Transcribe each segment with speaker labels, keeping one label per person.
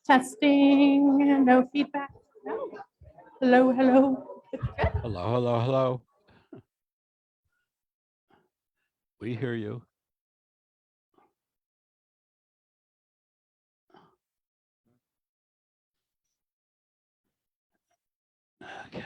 Speaker 1: Testing, no feedback. No. Hello, hello. It's good.
Speaker 2: Hello, hello, hello. We hear you. Okay.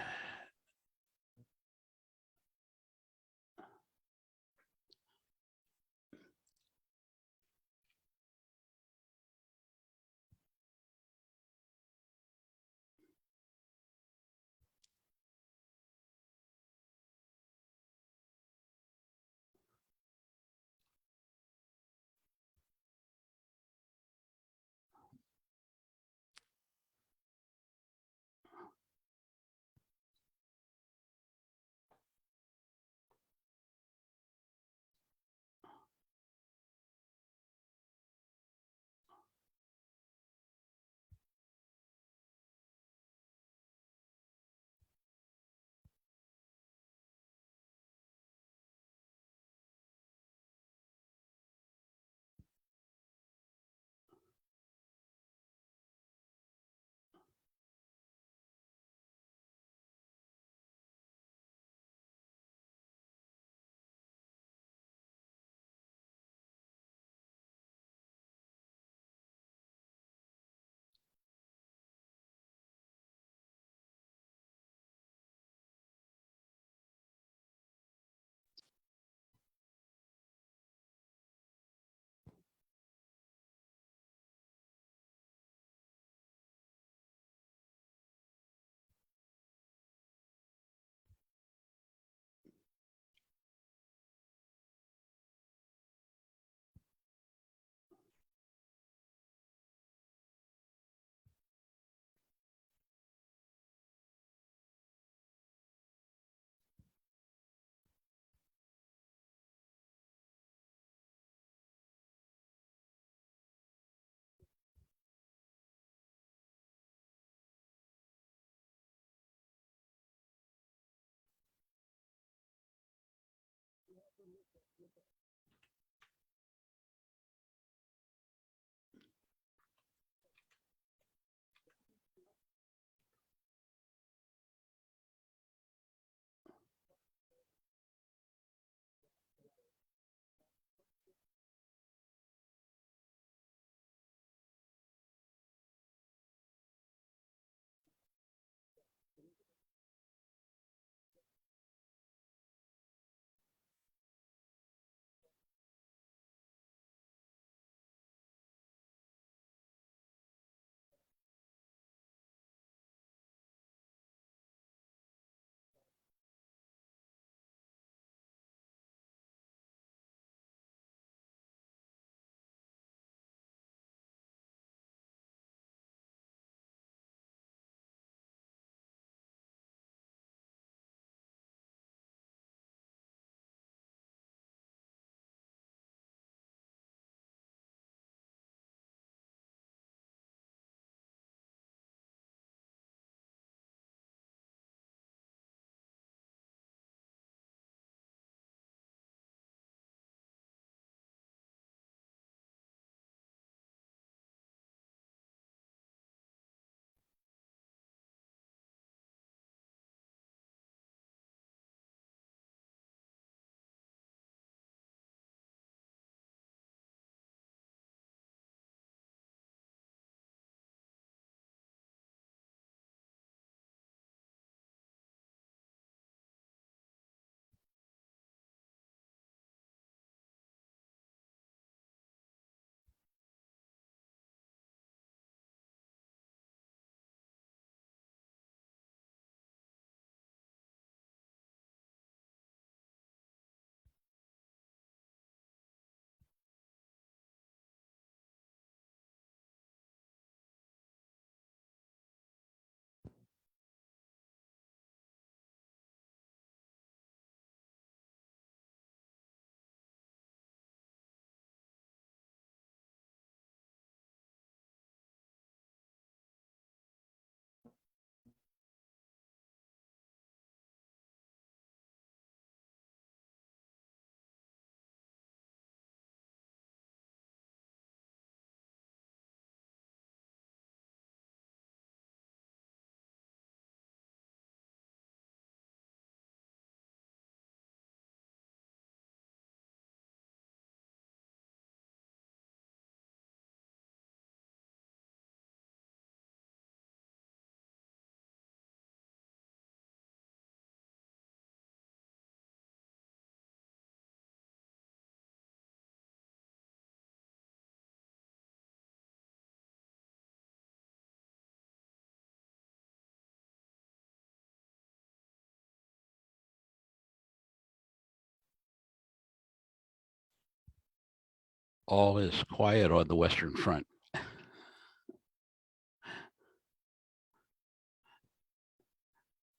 Speaker 2: All is quiet on the Western Front.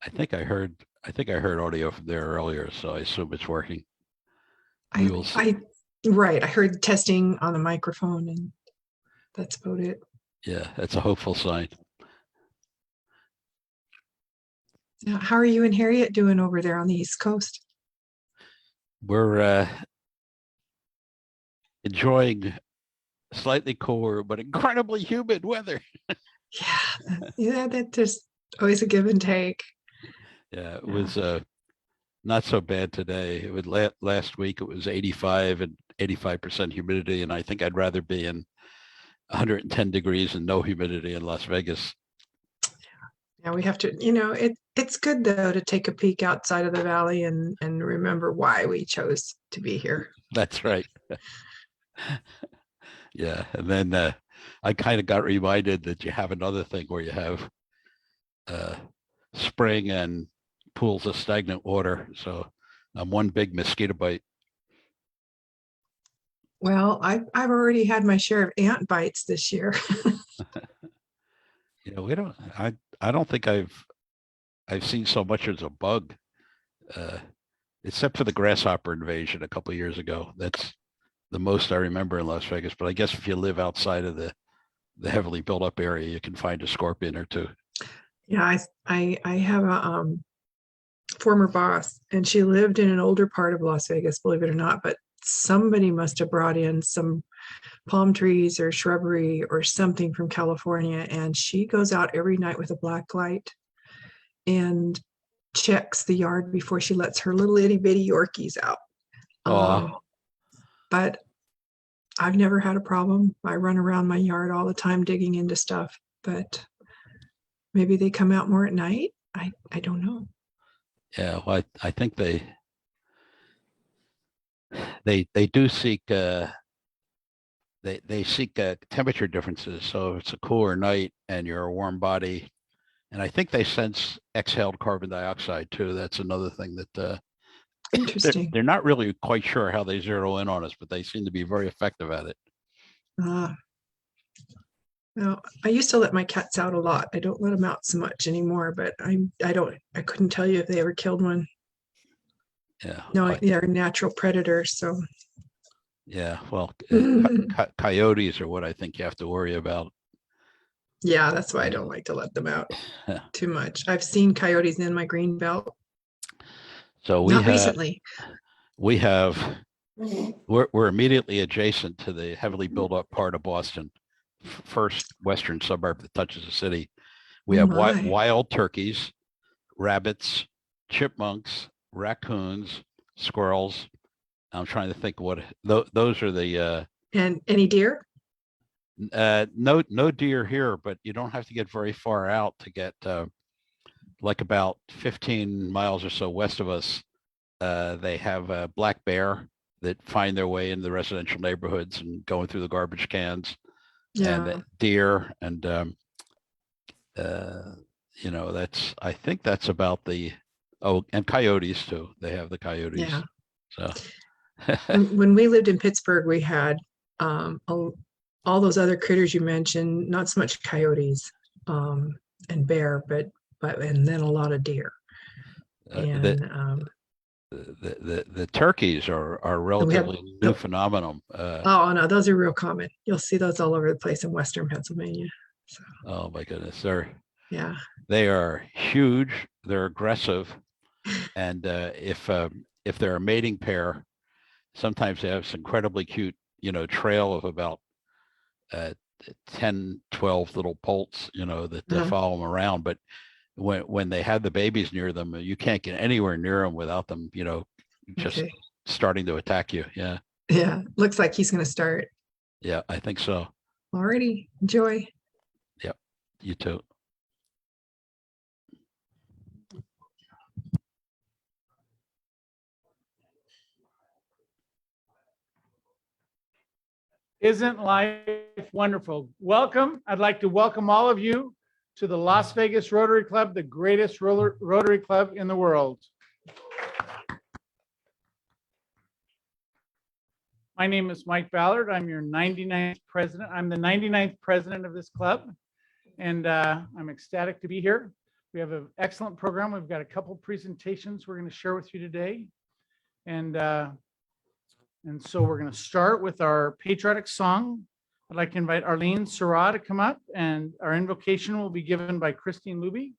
Speaker 2: I think I heard audio from there earlier, so I assume it's working. We
Speaker 3: I,
Speaker 2: will see.
Speaker 3: right. I heard testing on the microphone, and that's about it.
Speaker 2: Yeah, that's a hopeful sign.
Speaker 3: Now, how are you and Harriet doing over there on the East Coast?
Speaker 2: We're enjoying slightly cooler but incredibly humid weather.
Speaker 3: Yeah, that there's always a give and take.
Speaker 2: Yeah, it
Speaker 3: Yeah.
Speaker 2: was not so bad today. It would last week it was 85 and 85% humidity, and I think I'd rather be in 110 degrees and no humidity in Las Vegas.
Speaker 3: Yeah, we have to, it's good though to take a peek outside of the valley and remember why we chose to be here.
Speaker 2: That's right. Yeah, and then I kind of got reminded that you have another thing where you have spring and pools of stagnant water. So I'm one big mosquito bite.
Speaker 3: Well, I've already had my share of ant bites this year.
Speaker 2: We don't. I don't think I've seen so much as a bug, uh, except for the grasshopper invasion a couple of years ago. That's the most I remember in Las Vegas. But I guess if you live outside of the heavily built up area, you can find a scorpion or two.
Speaker 3: Yeah, I have a former boss, and she lived in an older part of Las Vegas, believe it or not, but somebody must have brought in some palm trees or shrubbery or something from California, and she goes out every night with a black light and checks the yard before she lets her little itty bitty Yorkies out.
Speaker 2: Oh,
Speaker 3: But I've never had a problem. I run around my yard all the time digging into stuff, but maybe they come out more at night. I don't know.
Speaker 2: yeah. Well, I think they do seek they seek temperature differences. So if it's a cooler night and you're a warm body, and I think they sense exhaled carbon dioxide too. That's another thing that
Speaker 3: Interesting.
Speaker 2: they're not really quite sure how they zero in on us, but they seem to be very effective at it.
Speaker 3: Well, I used to let my cats out a lot. I don't let them out so much anymore, but I couldn't tell you if they ever killed one.
Speaker 2: Yeah.
Speaker 3: No, they're natural predators. So
Speaker 2: Yeah. Well, coyotes are what I think you have to worry about.
Speaker 3: yeah, that's why I don't like to let them out too much. I've seen coyotes in my green belt.
Speaker 2: So
Speaker 3: Not recently.
Speaker 2: We're immediately adjacent to the heavily built up part of Boston, first western suburb that touches the city. We have wild turkeys, rabbits, chipmunks, raccoons, squirrels. I'm trying to think what those are the
Speaker 3: and any deer?
Speaker 2: No deer here, but you don't have to get very far out to get like about 15 miles or so west of us. They have a black bear that find their way into the residential neighborhoods and going through the garbage cans.
Speaker 3: Yeah.
Speaker 2: And deer and I think that's about and coyotes too. They have the coyotes.
Speaker 3: Yeah.
Speaker 2: So
Speaker 3: when we lived in Pittsburgh, we had all those other critters you mentioned, not so much coyotes and bear, but and then a lot of deer. And
Speaker 2: the turkeys are relatively new phenomenon.
Speaker 3: Oh no, those are real common. You'll see those all over the place in Western Pennsylvania. So.
Speaker 2: Oh my goodness, they are huge. They're aggressive, and if they're a mating pair, sometimes they have this incredibly cute, trail of about 10, 12 little poults, that follow them around. But when they have the babies near them, you can't get anywhere near them without them, just starting to attack you. Yeah.
Speaker 3: Yeah. Looks like he's going to start.
Speaker 2: Yeah, I think so.
Speaker 3: Alrighty. Enjoy.
Speaker 2: Yep. You too.
Speaker 1: Isn't life wonderful? Welcome. I'd like to welcome all of you to the Las Vegas Rotary Club, the greatest Rotary Club in the world. My name is Mike Ballard. I'm your 99th president. I'm the 99th president of this club, and I'm ecstatic to be here. We have an excellent program. We've got a couple presentations we're going to share with you today, and so we're going to start with our patriotic song. I'd like to invite Arlene Surratt to come up, and our invocation will be given by Christine Luby.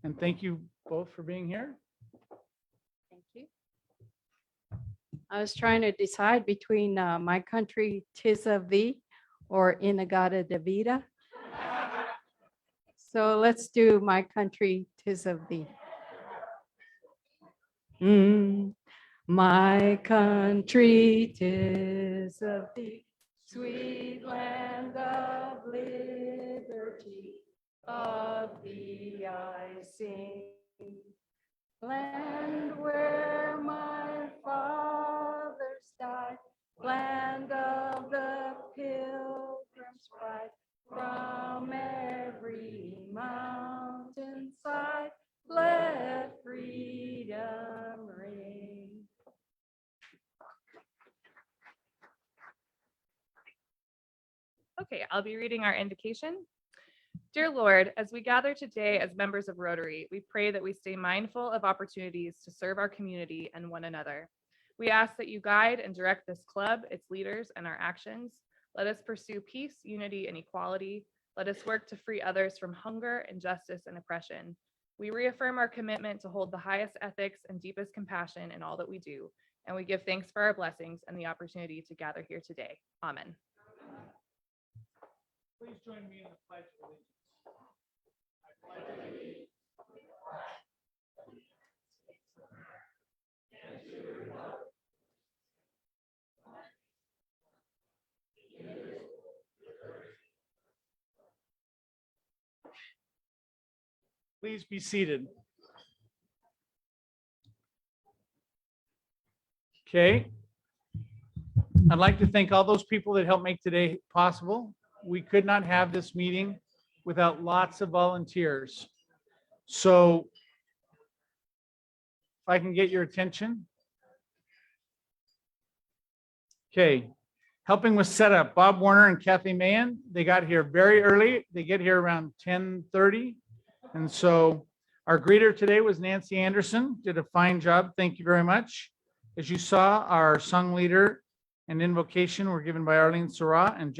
Speaker 1: And thank you both for being here.
Speaker 4: Thank you. I was trying to decide between My Country, 'Tis of Thee or Inagata de Vida. So let's do My Country, 'Tis of Thee. My country, 'tis of thee, sweet land of liberty, of thee I sing. Land where my fathers died, land of the pilgrim's pride, from every mountainside, let freedom ring.
Speaker 5: Okay, I'll be reading our invocation. Dear Lord, as we gather today as members of Rotary, we pray that we stay mindful of opportunities to serve our community and one another. We ask that you guide and direct this club, its leaders, and our actions. Let us pursue peace, unity, and equality. Let us work to free others from hunger, injustice, and oppression. We reaffirm our commitment to hold the highest ethics and deepest compassion in all that we do, and we give thanks for our blessings and the opportunity to gather here today. Amen.
Speaker 1: Please join me in the pledge of allegiance. I pledge allegiance to the flag of the United States and to the republic Please be seated. Okay. I'd like to thank all those people that helped make today possible. We could not have this meeting without lots of volunteers. So if I can get your attention. Okay. Helping with setup, Bob Warner and Kathy Mahan, they got here very early. They get here around 10:30. And so our greeter today was Nancy Anderson, did a fine job. Thank you very much. As you saw, our song leader and invocation were given by Arlene Surratt and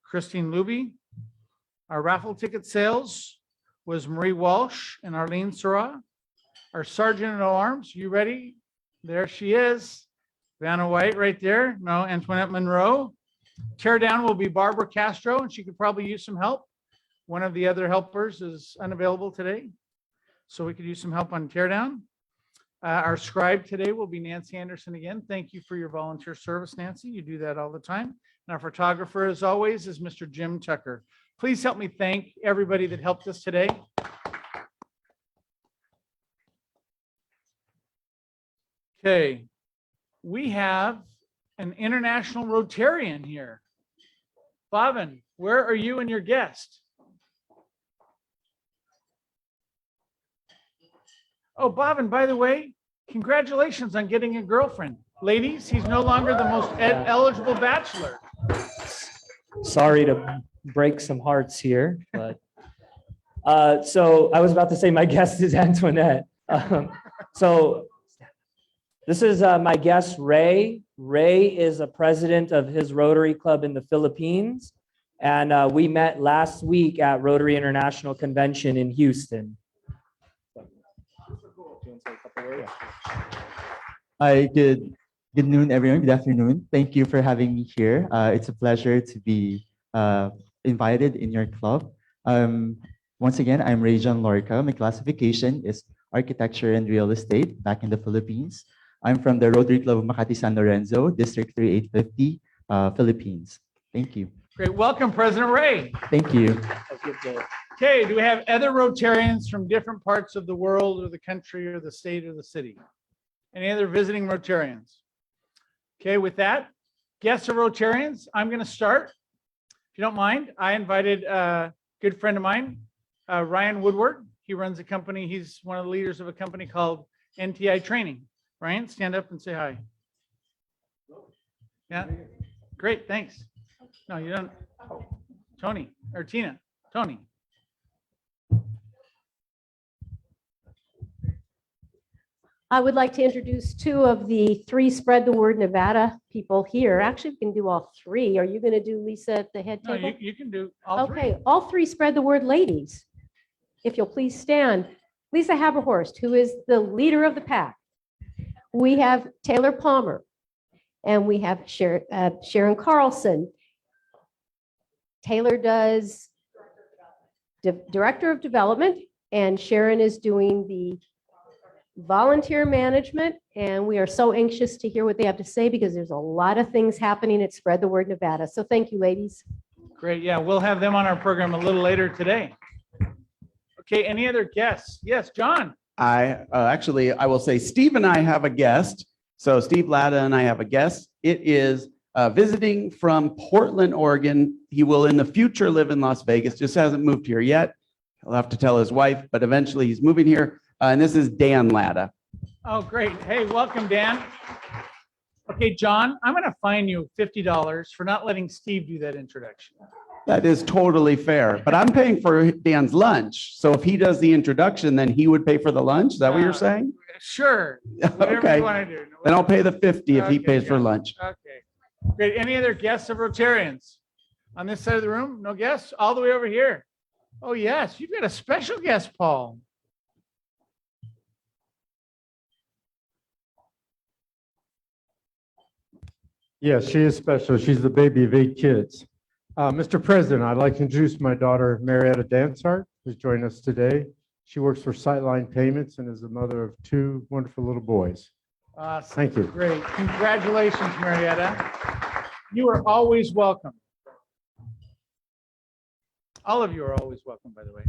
Speaker 1: Christine Luby. Our raffle ticket sales was Marie Walsh and Arlene Surratt. Our sergeant at arms, you ready? There she is. Vanna White right there. No, Antoinette Monroe. Tear down will be Barbara Castro, and she could probably use some help. One of the other helpers is unavailable today, so we could use some help on teardown. Our scribe today will be Nancy Anderson again. Thank you for your volunteer service, Nancy. You do that all the time. And our photographer, as always, is Mr. Jim Tucker. Please help me thank everybody that helped us today. Okay, we have an international Rotarian here. Bobbin, where are you and your guest? Oh, Bobbin, by the way, congratulations on getting a girlfriend. Ladies, he's no longer the most eligible bachelor.
Speaker 6: Sorry to break some hearts here, but so I was about to say my guest is Antoinette. So this is my guest, Ray. Ray is a president of his Rotary Club in the Philippines, and we met last week at Rotary International Convention in Houston.
Speaker 7: Hi, good noon, everyone. Good afternoon. Thank you for having me here. It's a pleasure to be invited in your club. Once again, I'm Rayjon Lorca. My classification is Architecture and Real Estate back in the Philippines. I'm from the Rotary Club of Makati San Lorenzo, District 3850, Philippines. Thank you.
Speaker 1: Great. Welcome, President Ray.
Speaker 7: Thank you.
Speaker 1: Okay, do we have other Rotarians from different parts of the world or the country or the state or the city? Any other visiting Rotarians? Okay, with that, guests are Rotarians. I'm going to start. If you don't mind, I invited a good friend of mine, Ryan Woodward. He runs a company. He's one of the leaders of a company called NTI Training. Ryan, stand up and say hi. Yeah, great, thanks. No, you don't. Oh, Tony or Tina, Tony.
Speaker 8: I would like to introduce two of the three Spread the Word Nevada people here. Actually, we can do all three. Are you going to do Lisa at the head
Speaker 1: No,
Speaker 8: table?
Speaker 1: you can do all three.
Speaker 8: Okay, all three Spread the Word ladies. If you'll please stand. Lisa Haberhorst, who is the leader of the pack. We have Taylor Palmer, and we have Sharon Carlson. Taylor does Director of Development, and Sharon is doing the volunteer management. And we are so anxious to hear what they have to say because there's a lot of things happening at Spread the Word Nevada. So thank you, ladies.
Speaker 1: Great, yeah, we'll have them on our program a little later today. Okay, any other guests? Yes, John.
Speaker 9: I will say Steve and I have a guest. So Steve Latta and I have a guest. It is visiting from Portland, Oregon. He will in the future live in Las Vegas, just hasn't moved here yet. He'll have to tell his wife, but eventually he's moving here. And this is Dan Latta.
Speaker 1: Oh, great. Hey, welcome, Dan. Okay, John, I'm going to fine you $50 for not letting Steve do that introduction.
Speaker 9: That is totally fair, but I'm paying for Dan's lunch. So if he does the introduction, then he would pay for the lunch. Is that what you're saying?
Speaker 1: Sure. Whatever
Speaker 9: Okay.
Speaker 1: you want to do.
Speaker 9: Then I'll pay the 50 if he
Speaker 1: Okay,
Speaker 9: pays for
Speaker 1: yeah.
Speaker 9: lunch.
Speaker 1: Okay. Great. Any other guests of Rotarians? On this side of the room? No guests? All the way over here? Oh, yes. You've got a special guest, Paul.
Speaker 10: Yes, she is special. She's the baby of 8 kids. Mr. President, I'd like to introduce my daughter, Marietta Dansart, who's joining us today. She works for Sightline Payments and is the mother of 2 wonderful little boys.
Speaker 1: Awesome.
Speaker 10: Thank you.
Speaker 1: Great. Congratulations, Marietta. You are always welcome. All of you are always welcome, by the way.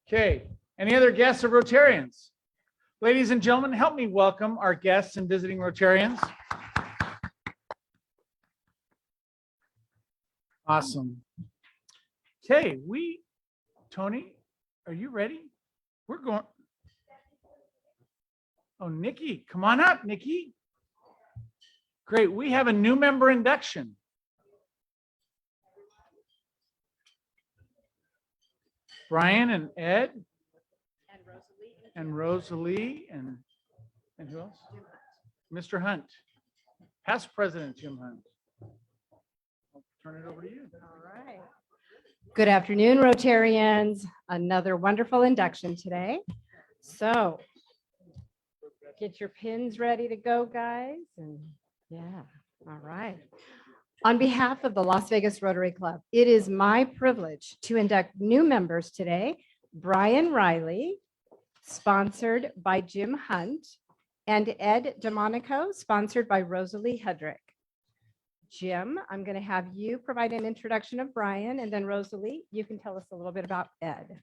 Speaker 1: Okay. Any other guests of Rotarians? Ladies and gentlemen, help me welcome our guests and visiting Rotarians. Awesome. Okay, Tony, are you ready? We're going. Oh, Nikki, come on up, Nikki. Great, we have a new member induction. Brian and Ed. And Rosalie and who else? Mr. Hunt. Past President Jim Hunt. I'll turn it over to you.
Speaker 11: All right. Good afternoon, Rotarians. Another wonderful induction today. So get your pins ready to go, guys. And yeah, all right. On behalf of the Las Vegas Rotary Club, it is my privilege to induct new members today. Brian Riley, sponsored by Jim Hunt, and Ed DeMonico, sponsored by Rosalie Hedrick. Jim, I'm going to have you provide an introduction of Brian, and then Rosalie, you can tell us a little bit about Ed.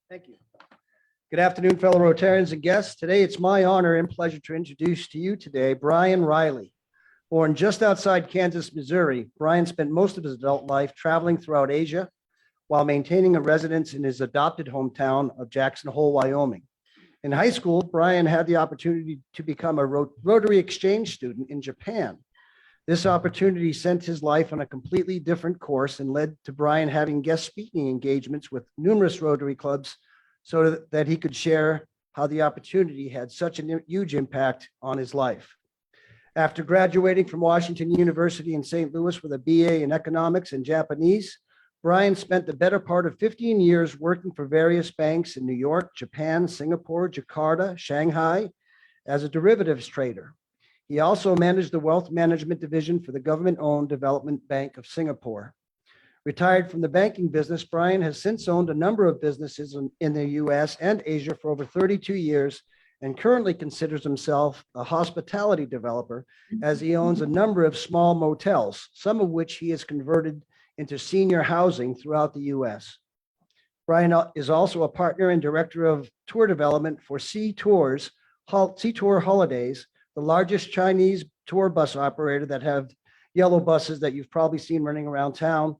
Speaker 12: Thank you. Good afternoon, fellow Rotarians and guests. Today, it's my honor and pleasure to introduce to you today Brian Riley. Born just outside Kansas, Missouri, Brian spent most of his adult life traveling throughout Asia while maintaining a residence in his adopted hometown of Jackson Hole, Wyoming. In high school, Brian had the opportunity to become a Rotary exchange student in Japan. This opportunity sent his life on a completely different course and led to Brian having guest speaking engagements with numerous Rotary clubs so that he could share how the opportunity had such a huge impact on his life. After graduating from Washington University in St. Louis with a BA in economics and Japanese, Brian spent the better part of 15 years working for various banks in New York, Japan, Singapore, Jakarta, Shanghai as a derivatives trader. He also managed the wealth management division for the government-owned Development Bank of Singapore. Retired from the banking business, Brian has since owned a number of businesses in the US and Asia for over 32 years and currently considers himself a hospitality developer as he owns a number of small motels, some of which he has converted into senior housing throughout the US. Brian is also a partner and director of tour development for Sea Tour Holidays, the largest Chinese tour bus operator that have yellow buses that you've probably seen running around town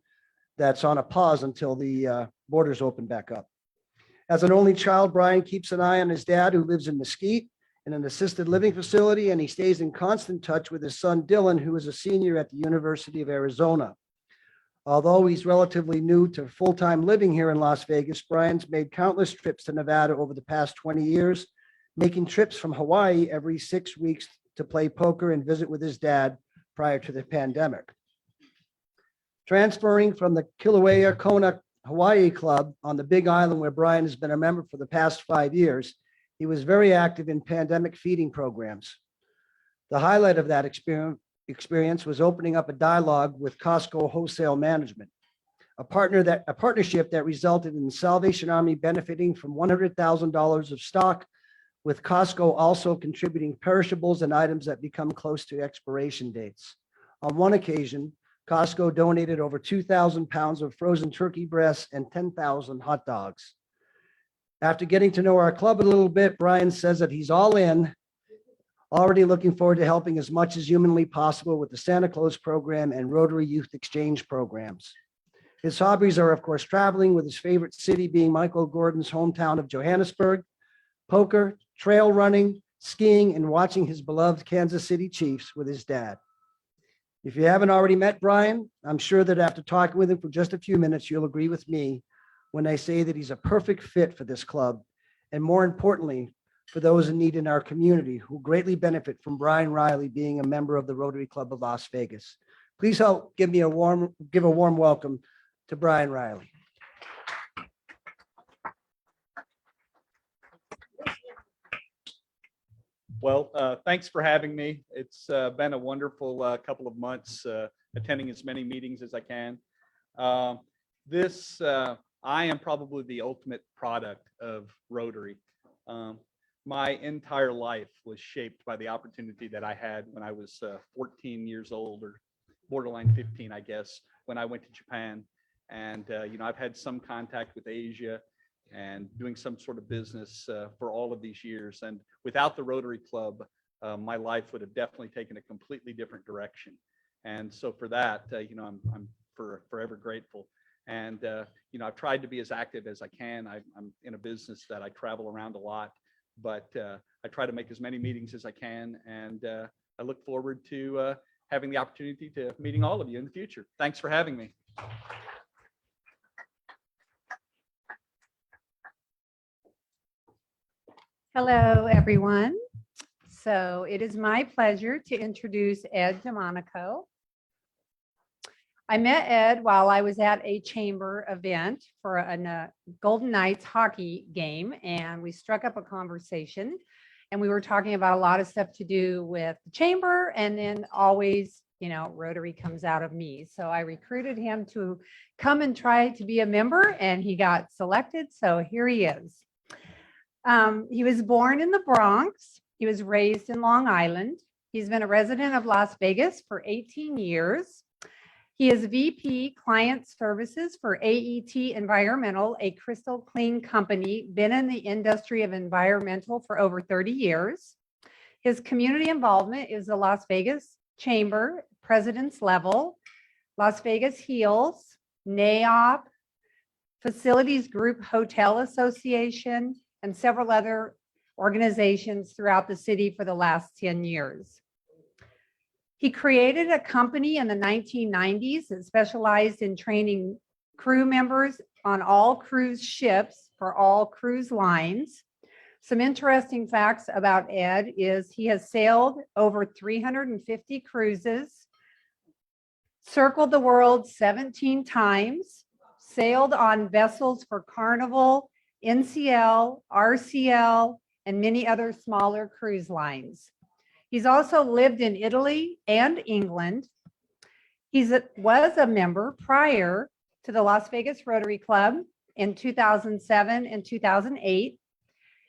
Speaker 12: that's on a pause until the borders open back up. As an only child, Brian keeps an eye on his dad who lives in Mesquite in an assisted living facility, and he stays in constant touch with his son Dylan, who is a senior at the University of Arizona. Although he's relatively new to full-time living here in Las Vegas, Brian's made countless trips to Nevada over the past 20 years, making trips from Hawaii every 6 weeks to play poker and visit with his dad prior to the pandemic. Transferring from the Kilauea Kona Hawaii Club on the Big Island, where Brian has been a member for the past 5 years, he was very active in pandemic feeding programs. The highlight of that experience was opening up a dialogue with Costco Wholesale Management, a partnership that resulted in the Salvation Army benefiting from $100,000 of stock, with Costco also contributing perishables and items that become close to expiration dates. On one occasion, Costco donated over 2,000 pounds of frozen turkey breasts and 10,000 hot dogs. After getting to know our club a little bit, Brian says that he's all in, already looking forward to helping as much as humanly possible with the Santa Claus program and Rotary Youth Exchange programs. His hobbies are, of course, traveling, with his favorite city being Michael Gordon's hometown of Johannesburg, poker, trail running, skiing, and watching his beloved Kansas City Chiefs with his dad. If you haven't already met Brian, I'm sure that after talking with him for just a few minutes, you'll agree with me when I say that he's a perfect fit for this club, and more importantly, for those in need in our community who greatly benefit from Brian Riley being a member of the Rotary Club of Las Vegas. Please help give a warm welcome to Brian Riley.
Speaker 13: Well, thanks for having me. It's been a wonderful couple of months attending as many meetings as I can. I am probably the ultimate product of Rotary. My entire life was shaped by the opportunity that I had when I was 14 years old, or borderline 15, I guess, when I went to Japan. And, I've had some contact with Asia and doing some sort of business for all of these years. And without the Rotary Club, my life would have definitely taken a completely different direction. And so for that, I'm forever grateful. And, I've tried to be as active as I can. I'm in a business that I travel around a lot, but I try to make as many meetings as I can. And I look forward to having the opportunity to meeting all of you in the future. Thanks for having me.
Speaker 11: Hello, everyone. So it is my pleasure to introduce Ed DeMonico. I met Ed while I was at a chamber event for a Golden Knights hockey game, and we struck up a conversation, and we were talking about a lot of stuff to do with the chamber, and then always, Rotary comes out of me. So I recruited him to come and try to be a member, and he got selected. So here he is. He was born in the Bronx. He was raised in Long Island. He's been a resident of Las Vegas for 18 years. He is VP Client Services for AET Environmental, a crystal clean company, been in the industry of environmental for over 30 years. His community involvement is the Las Vegas Chamber, President's Level, Las Vegas Heals, NAOP, Facilities Group Hotel Association, and several other organizations throughout the city for the last 10 years. He created a company in the 1990s that specialized in training crew members on all cruise ships for all cruise lines. Some interesting facts about Ed is he has sailed over 350 cruises, circled the world 17 times, sailed on vessels for Carnival, NCL, RCL, and many other smaller cruise lines. He's also lived in Italy and England. He was a member prior to the Las Vegas Rotary Club in 2007 and 2008.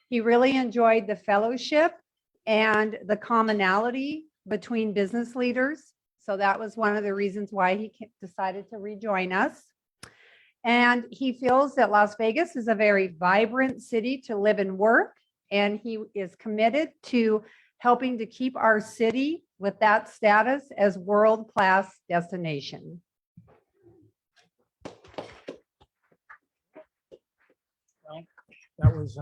Speaker 11: He really enjoyed the fellowship and the commonality between business leaders. So that was one of the reasons why he decided to rejoin us. And he feels that Las Vegas is a very vibrant city to live and work. And he is committed to helping to keep our city with that status as world-class destination.
Speaker 1: That was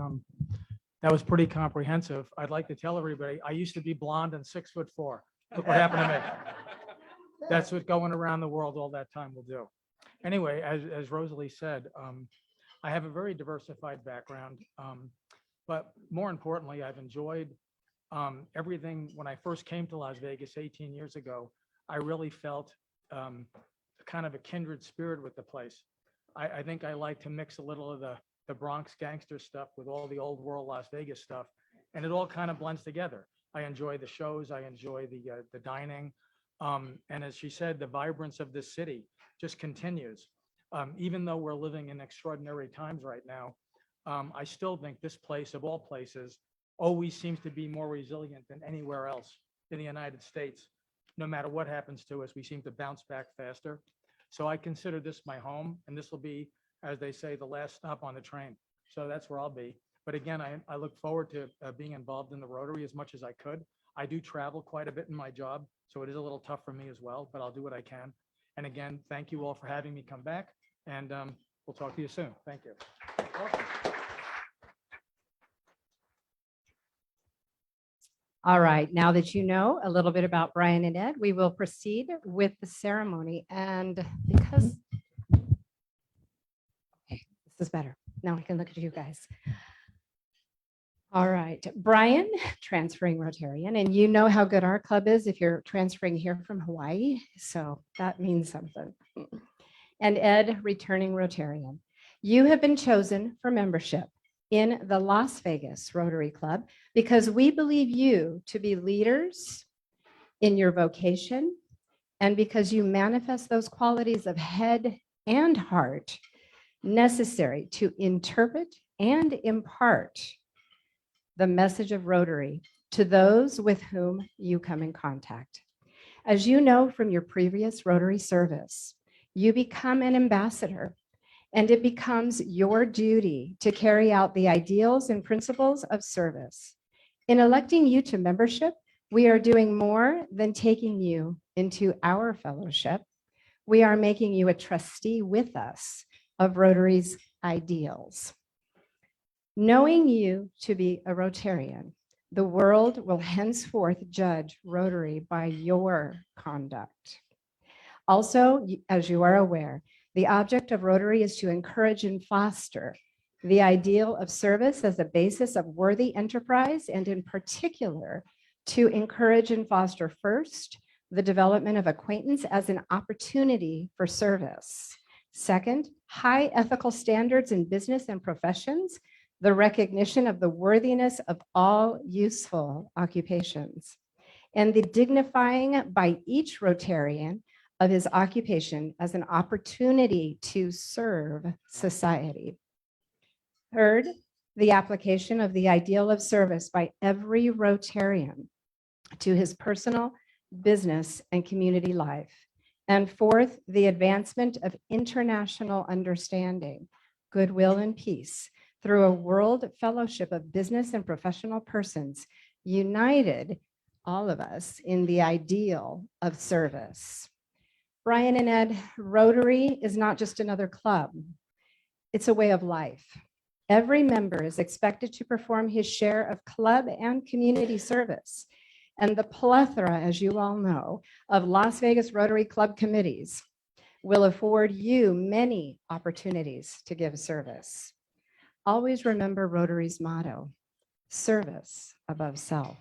Speaker 1: That was pretty comprehensive. I'd like to tell everybody, I used to be blonde and 6'4". Look what happened to me. That's what going around the world all that time will do. Anyway, as Rosalie said, I have a very diversified background, but more importantly, I've enjoyed everything. When I first came to Las Vegas 18 years ago, I really felt kind of a kindred spirit with the place. I think I like to mix a little of the Bronx gangster stuff with all the old world Las Vegas stuff, and it all kind of blends together. I enjoy the shows, I enjoy the dining, and as she said, the vibrance of this city just continues. Even though we're living in extraordinary times right now, I still think this place, of all places, always seems to be more resilient than anywhere else in the United States. No matter what happens to us, we seem to bounce back faster. So I consider this my home, and this will be, as they say, the last stop on the train. So that's where I'll be. But again, I look forward to being involved in the Rotary as much as I could. I do travel quite a bit in my job, so it is a little tough for me as well, but I'll do what I can. And again, thank you all for having me come back, and we'll talk to you soon. Thank you.
Speaker 11: All right, now that you know a little bit about Brian and Ed, we will proceed with the ceremony. And because this is better, now I can look at you guys. All right, Brian, transferring Rotarian, and you know how good our club is if you're transferring here from Hawaii, so that means something. And Ed, returning Rotarian. You have been chosen for membership in the Las Vegas Rotary Club because we believe you to be leaders in your vocation, and because you manifest those qualities of head and heart necessary to interpret and impart the message of Rotary to those with whom you come in contact. As you know from your previous Rotary service, you become an ambassador, and it becomes your duty to carry out the ideals and principles of service. In electing you to membership, we are doing more than taking you into our fellowship. We are making you a trustee with us of Rotary's ideals. Knowing you to be a Rotarian, the world will henceforth judge Rotary by your conduct. Also, as you are aware, the object of Rotary is to encourage and foster the ideal of service as a basis of worthy enterprise, and in particular, to encourage and foster first, the development of acquaintance as an opportunity for service. Second, high ethical standards in business and professions, the recognition of the worthiness of all useful occupations, and the dignifying by each Rotarian of his occupation as an opportunity to serve society. Third, the application of the ideal of service by every Rotarian to his personal, business, and community life. And fourth, the advancement of international understanding, goodwill, and peace through a world fellowship of business and professional persons, united, all of us, in the ideal of service. Brian and Ed, Rotary is not just another club. It's a way of life. Every member is expected to perform his share of club and community service. And the plethora, as you all know, of Las Vegas Rotary Club committees will afford you many opportunities to give service. Always remember Rotary's motto, service above self.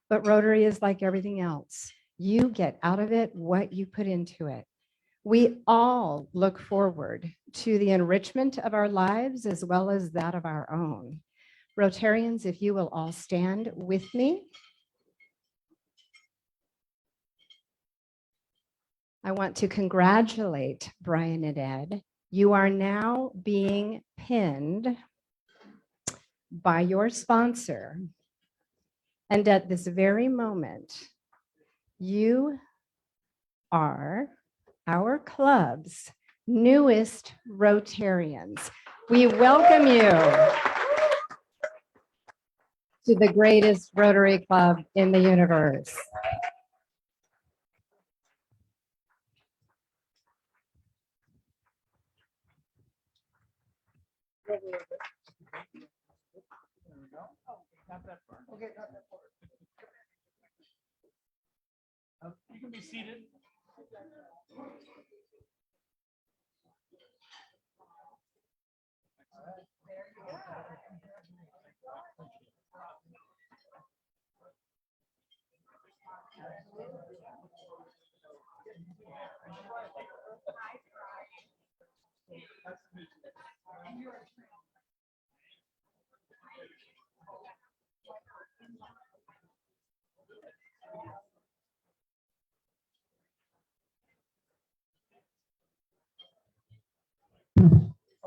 Speaker 11: But Rotary is like everything else. You get out of it what you put into it. We all look forward to the enrichment of our lives as well as that of our own. Rotarians, if you will all stand with me. I want to congratulate Brian and Ed. You are now being pinned by your sponsor. And at this very moment, you are our club's newest Rotarians. We welcome you to the greatest Rotary Club in the universe.
Speaker 1: Not that far. Okay, not that far. You can be seated.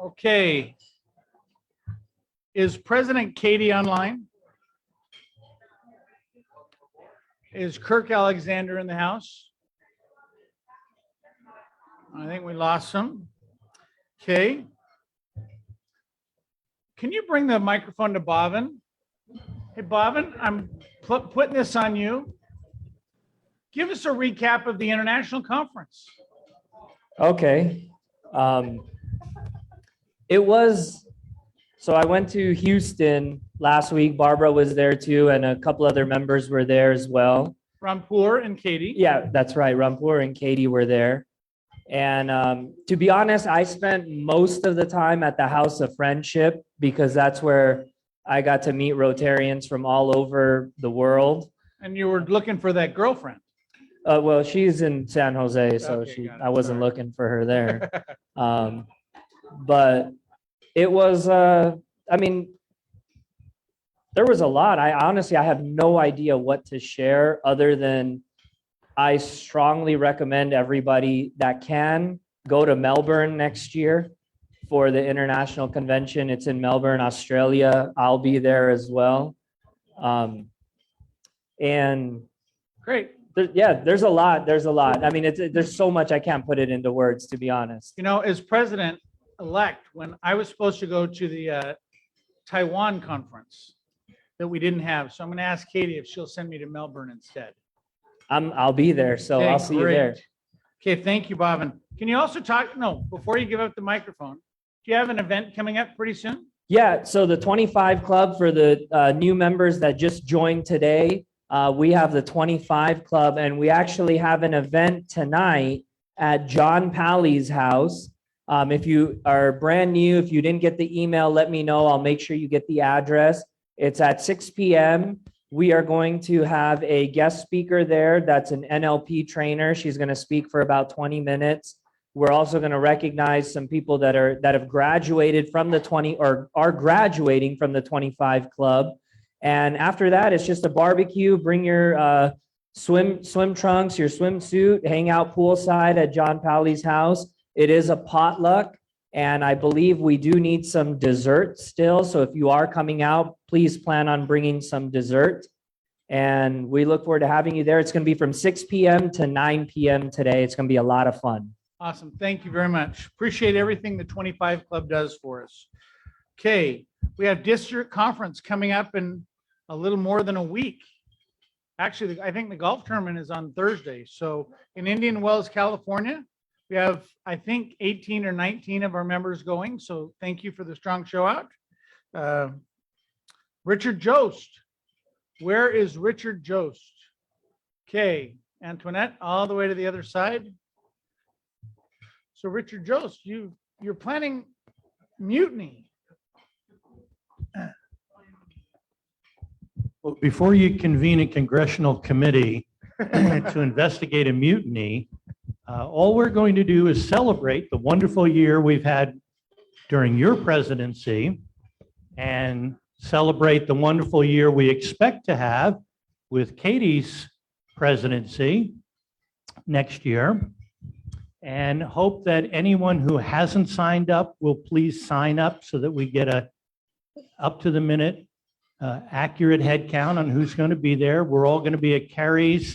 Speaker 1: Okay. Is President Katie online? Is Kirk Alexander in the house? I think we lost him. Okay. Can you bring the microphone to Bhavin? Hey, Bhavin, I'm putting this on you. Give us a recap of the international conference.
Speaker 6: Okay. It was, so I went to Houston last week. Barbara was there too, and a couple other members were there as well.
Speaker 1: Rampur and Katie.
Speaker 6: Yeah, that's right. Rampur and Katie were there. And to be honest, I spent most of the time at the House of Friendship because that's where I got to meet Rotarians from all over the world.
Speaker 1: And you were looking for that girlfriend.
Speaker 6: Well, she's in San Jose, so
Speaker 1: Okay,
Speaker 6: I wasn't looking for her there. But it was, I mean, there was a lot. I have no idea what to share other than I strongly recommend everybody that can go to Melbourne next year for the international convention. It's in Melbourne, Australia. I'll be there as well. And
Speaker 1: great.
Speaker 6: There's a lot. There's a lot. I mean, there's so much I can't put it into words, to be honest.
Speaker 1: You know, as president-elect, when I was supposed to go to the Taiwan conference that we didn't have, so I'm going to ask Katie if she'll send me to Melbourne instead.
Speaker 6: I'll be there, so
Speaker 1: Okay,
Speaker 6: I'll see you there.
Speaker 1: Okay, thank you, Bhavin. Can you also talk, no, before you give up the microphone, do you have an event coming up pretty soon?
Speaker 6: Yeah, so the 25 Club for the new members that just joined today, we have the 25 Club, and we actually have an event tonight at John Palley's house. If you are brand new, if you didn't get the email, let me know. I'll make sure you get the address. It's at 6 p.m. We are going to have a guest speaker there. That's an NLP trainer. She's going to speak for about 20 minutes. We're also going to recognize some people that have graduated from the 20 or are graduating from the 25 Club. And after that, it's just a barbecue. Bring your swim trunks, your swimsuit, hang out poolside at John Palley's house. It is a potluck, and I believe we do need some dessert still. So if you are coming out, please plan on bringing some dessert. And we look forward to having you there. It's going to be from 6 p.m. to 9 p.m. today. It's going to be a lot of fun.
Speaker 1: Awesome. Thank you very much. Appreciate everything the 25 Club does for us. Okay, we have district conference coming up in a little more than a week. Actually, I think the golf tournament is on Thursday. So in Indian Wells, California, we have, I think, 18 or 19 of our members going. So thank you for the strong show out. Richard Jost. Where is Richard Jost? Okay, Antoinette, all the way to the other side. So Richard Jost, you're planning mutiny.
Speaker 14: Well, before you convene a congressional committee to investigate a mutiny, all we're going to do is celebrate the wonderful year we've had during your presidency and celebrate the wonderful year we expect to have with Katie's presidency next year, and hope that anyone who hasn't signed up will please sign up so that we get a up-to-the-minute accurate head count on who's going to be there. We're all going to be at Carrie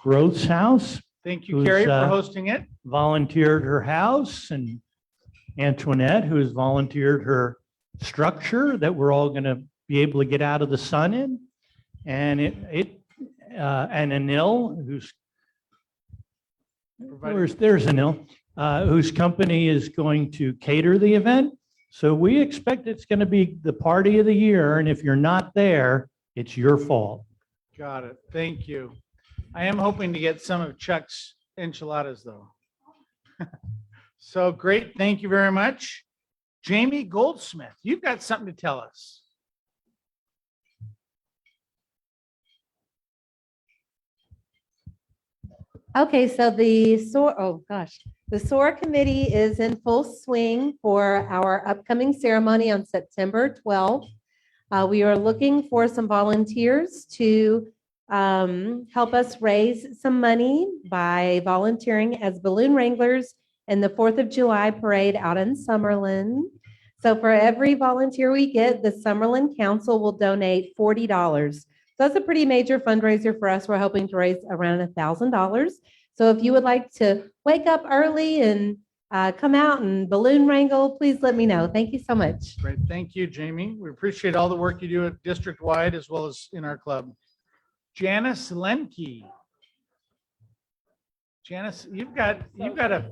Speaker 14: Groth's house.
Speaker 1: Thank you, Carrie, for hosting it.
Speaker 14: Volunteered her house, and Antoinette, who has volunteered her structure that we're all going to be able to get out of the sun in, and and Anil, there's Anil, whose company is going to cater the event. So we expect it's going to be the party of the year. And if you're not there, it's your fault.
Speaker 1: Got it. Thank you. I am hoping to get some of Chuck's enchiladas though. So great. Thank you very much. Jamie Goldsmith, you've got something to tell us.
Speaker 8: Okay, so the SOAR committee is in full swing for our upcoming ceremony on September 12th. We are looking for some volunteers to help us raise some money by volunteering as balloon wranglers in the 4th of July parade out in Summerlin. So for every volunteer we get, the Summerlin Council will donate $40. So that's a pretty major fundraiser for us. We're hoping to raise around $1,000. So if you would like to wake up early and come out and balloon wrangle, please let me know. Thank you so much.
Speaker 1: Great. Thank you, Jamie. We appreciate all the work you do at district-wide as well as in our club. Janice Lemke. Janice, you've got a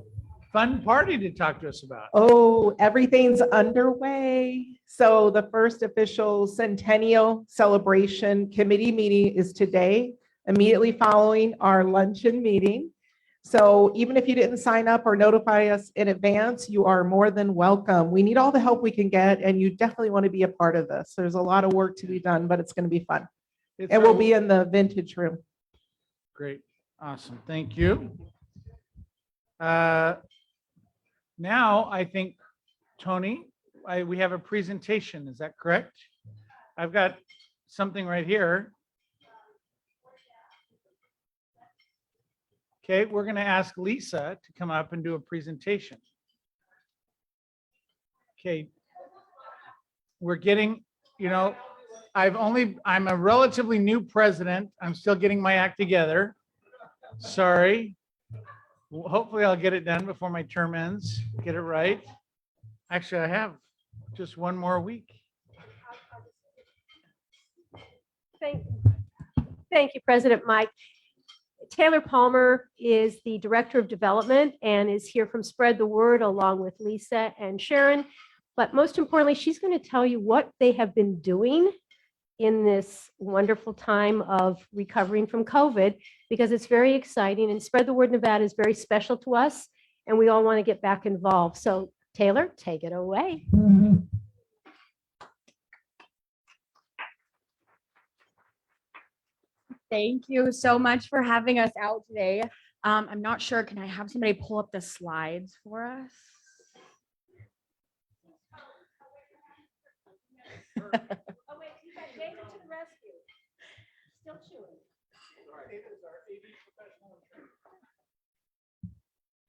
Speaker 1: fun party to talk to us about.
Speaker 15: Oh, everything's underway. So the first official centennial celebration committee meeting is today, immediately following our luncheon meeting. So even if you didn't sign up or notify us in advance, you are more than welcome. We need all the help we can get, and you definitely want to be a part of this. There's a lot of work to be done, but it's going to be fun. And we'll be in the vintage room.
Speaker 1: Great. Awesome. Thank you. Now, I think, Tony, we have a presentation. Is that correct? I've got something right here. Okay, we're going to ask Lisa to come up and do a presentation. Okay. We're getting, I'm a relatively new president. I'm still getting my act together. Sorry. Hopefully I'll get it done before my term ends. Get it right. Actually, I have just one more week.
Speaker 8: Thank you, President Mike. Taylor Palmer is the Director of Development and is here from Spread the Word along with Lisa and Sharon. But most importantly, she's going to tell you what they have been doing in this wonderful time of recovering from COVID, because it's very exciting, and Spread the Word Nevada is very special to us, and we all want to get back involved. So Taylor, take it away.
Speaker 16: Thank you so much for having us out today. I'm not sure, can I have somebody pull up the slides for us?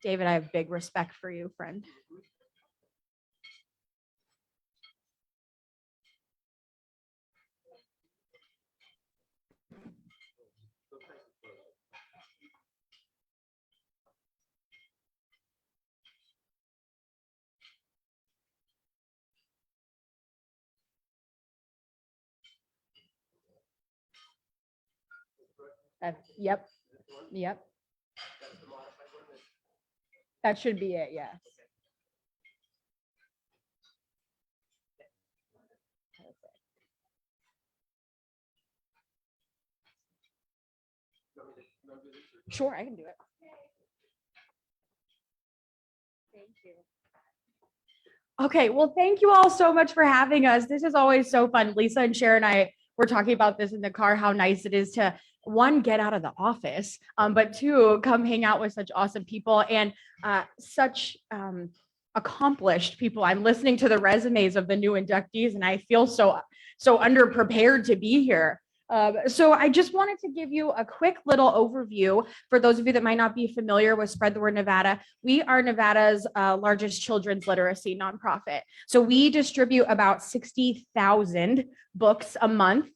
Speaker 16: David, I have big respect for you, friend. Yep. That should be it, yes. Sure, I can do it. Thank you. Okay, well, thank you all so much for having us. This is always so fun. Lisa and Sharon and I were talking about this in the car, how nice it is to, one, get out of the office, but two, come hang out with such awesome people and such accomplished people. I'm listening to the resumes of the new inductees and I feel so underprepared to be here. So I just wanted to give you a quick little overview for those of you that might not be familiar with Spread the Word Nevada. We are Nevada's largest children's literacy nonprofit. So we distribute about 60,000 books a month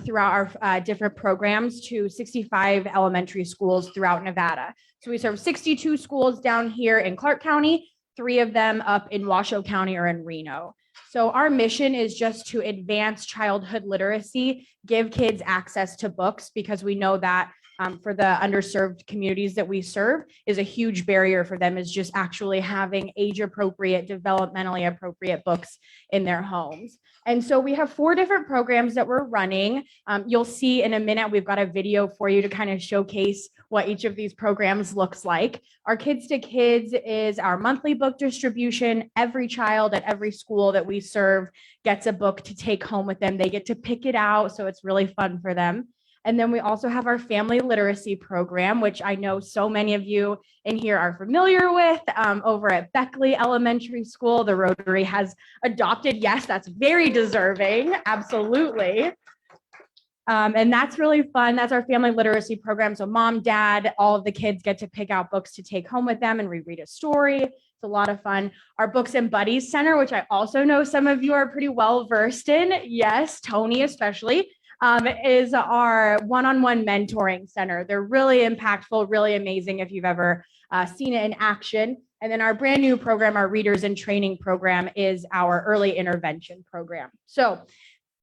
Speaker 16: throughout our different programs to 65 elementary schools throughout Nevada. So we serve 62 schools down here in Clark County, 3 of them up in Washoe County or in Reno. So our mission is just to advance childhood literacy, give kids access to books, because we know that for the underserved communities that we serve is a huge barrier for them, is just actually having age appropriate, developmentally appropriate books in their homes. And so we have 4 different programs that we're running. You'll see in a minute, we've got a video for you to kind of showcase what each of these programs looks like. Our Kids to Kids is our monthly book distribution. Every child at every school that we serve gets a book to take home with them. They get to pick it out, so it's really fun for them. And then we also have our family literacy program, which I know so many of you in here are familiar with. Over at Beckley Elementary School, the Rotary has adopted. Yes, that's very deserving. Absolutely. And that's really fun. That's our family literacy program. So mom, dad, all of the kids get to pick out books to take home with them and reread a story. It's a lot of fun. Our Books and Buddies Center, which I also know some of you are pretty well versed in. Yes, Tony especially. Is our one-on-one mentoring center. They're really impactful, really amazing if you've ever seen it in action. And then our brand new program, our Readers in Training program, is our early intervention program. So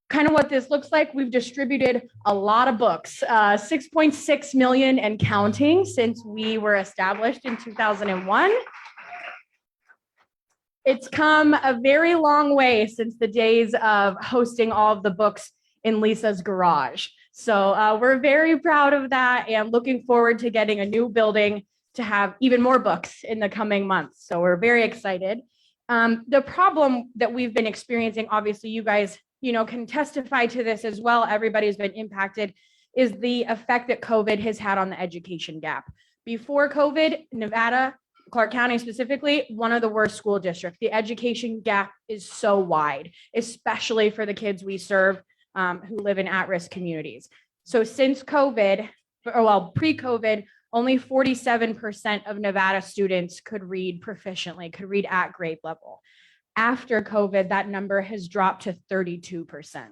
Speaker 16: kind of what this looks like, we've distributed a lot of books, 6.6 million and counting since we were established in 2001. It's come a very long way since the days of hosting all of the books in Lisa's garage. So we're very proud of that and looking forward to getting a new building to have even more books in the coming months. So we're very excited. The problem that we've been experiencing, obviously you guys, can testify to this as well. Everybody's been impacted, is the effect that COVID has had on the education gap. Before COVID, Nevada, Clark County specifically, one of the worst school districts. The education gap is so wide, especially for the kids we serve who live in at-risk communities. So since COVID, pre-COVID, only 47% of Nevada students could read proficiently, could read at grade level. After COVID, that number has dropped to 32%.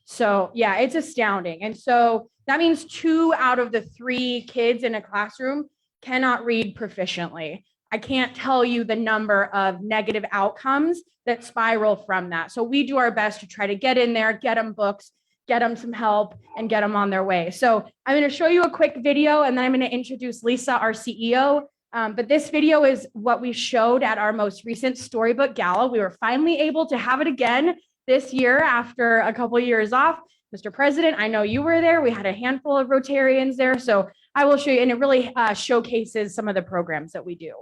Speaker 16: So yeah, it's astounding. And so that means 2 out of the 3 kids in a classroom cannot read proficiently. I can't tell you the number of negative outcomes that spiral from that. So we do our best to try to get in there, get them books, get them some help, and get them on their way. So I'm going to show you a quick video, and then I'm going to introduce Lisa, our CEO. But this video is what we showed at our most recent Storybook Gala. We were finally able to have it again this year after a couple of years off. Mr. President, I know you were there. We had a handful of Rotarians there. So I will show you, and it really showcases some of the programs that we do.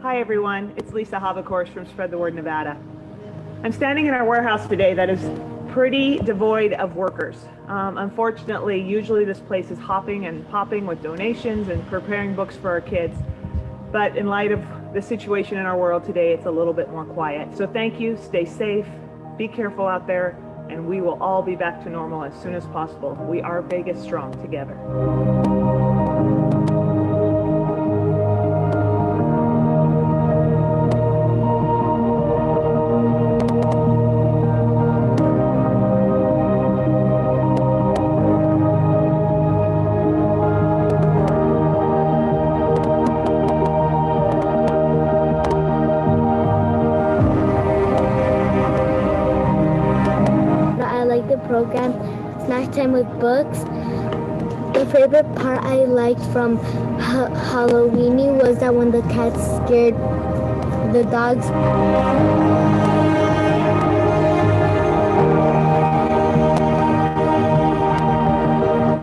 Speaker 17: Hi, everyone. It's Lisa Habekorst from Spread the Word Nevada. I'm standing in our warehouse today that is pretty devoid of workers. Unfortunately, usually this place is hopping and popping with donations and preparing books for our kids. But in light of the situation in our world today, it's a little bit more quiet. So thank you. Stay safe. Be careful out there. and we will all be back to normal as soon as possible. We are Vegas strong together.
Speaker 18: I like the program, Snack Time with Books. The favorite part I liked from Halloweeny was that when the cats scared the dogs.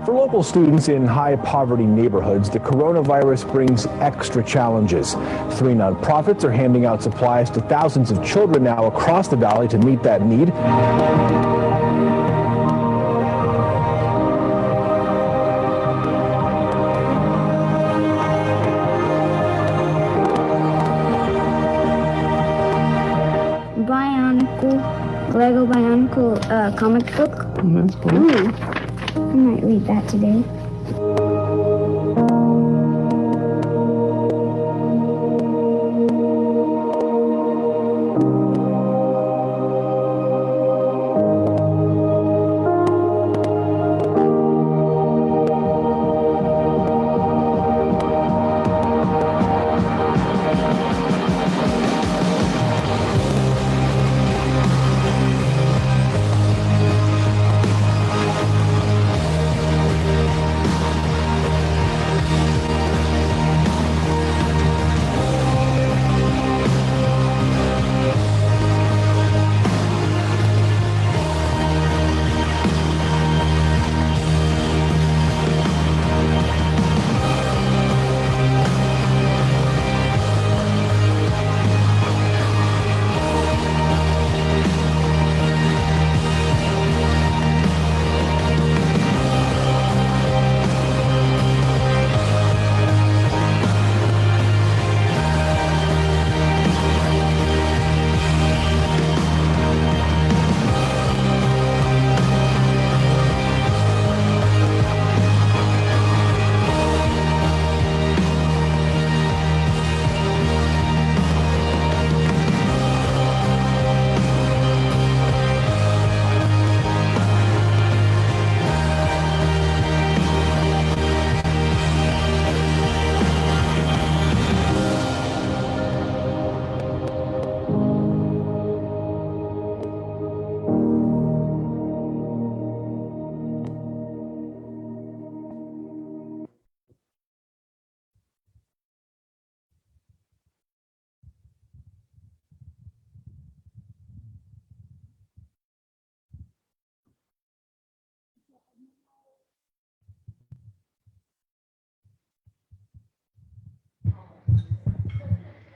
Speaker 19: For local students in high poverty neighborhoods, the coronavirus brings extra challenges. 3 nonprofits are handing out supplies to thousands of children now across the valley to meet that need.
Speaker 18: Bionicle, Lego Bionicle comic book. I might read that today.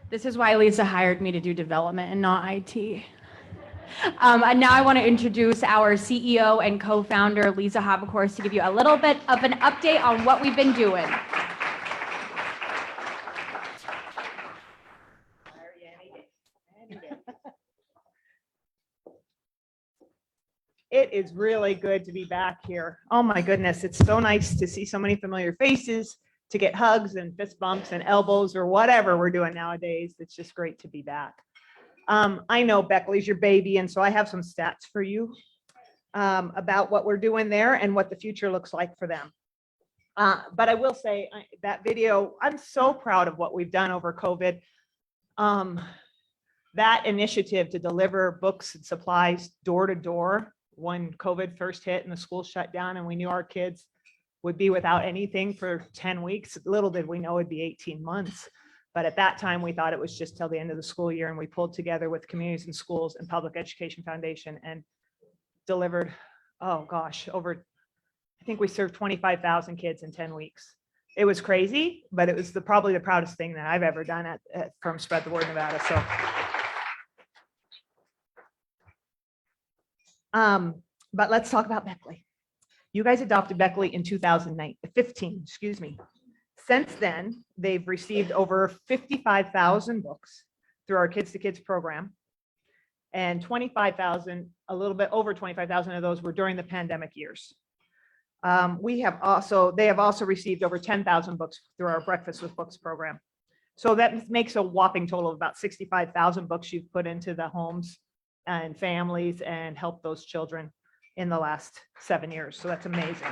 Speaker 16: This is why Lisa hired me to do development and not IT. And now I want to introduce our CEO and co-founder, Lisa Habekorst, to give you a little bit of an update on what we've been doing.
Speaker 17: It is really good to be back here. Oh my goodness, it's so nice to see so many familiar faces, to get hugs and fist bumps and elbows or whatever we're doing nowadays. It's just great to be back. I know Beckley's your baby, and so I have some stats for you about what we're doing there and what the future looks like for them. But I will say that video, I'm so proud of what we've done over COVID. That initiative to deliver books and supplies door to door when COVID first hit and the school shut down and we knew our kids would be without anything for 10 weeks. Little did we know it'd be 18 months. But at that time, we thought it was just till the end of the school year, and we pulled together with communities and schools and Public Education Foundation and delivered, oh gosh, over, I think we served 25,000 kids in 10 weeks. It was crazy, but it was probably the proudest thing that I've ever done from Spread the Word Nevada. So. But let's talk about Beckley. You guys adopted Beckley in 2015, excuse me. Since then, they've received over 55,000 books through our Kids to Kids program and 25,000 a little bit over 25,000 of those were during the pandemic years. They have also received over 10,000 books through our Breakfast with Books program. So that makes a whopping total of about 65,000 books you've put into the homes and families and helped those children in the last 7 years. So that's amazing.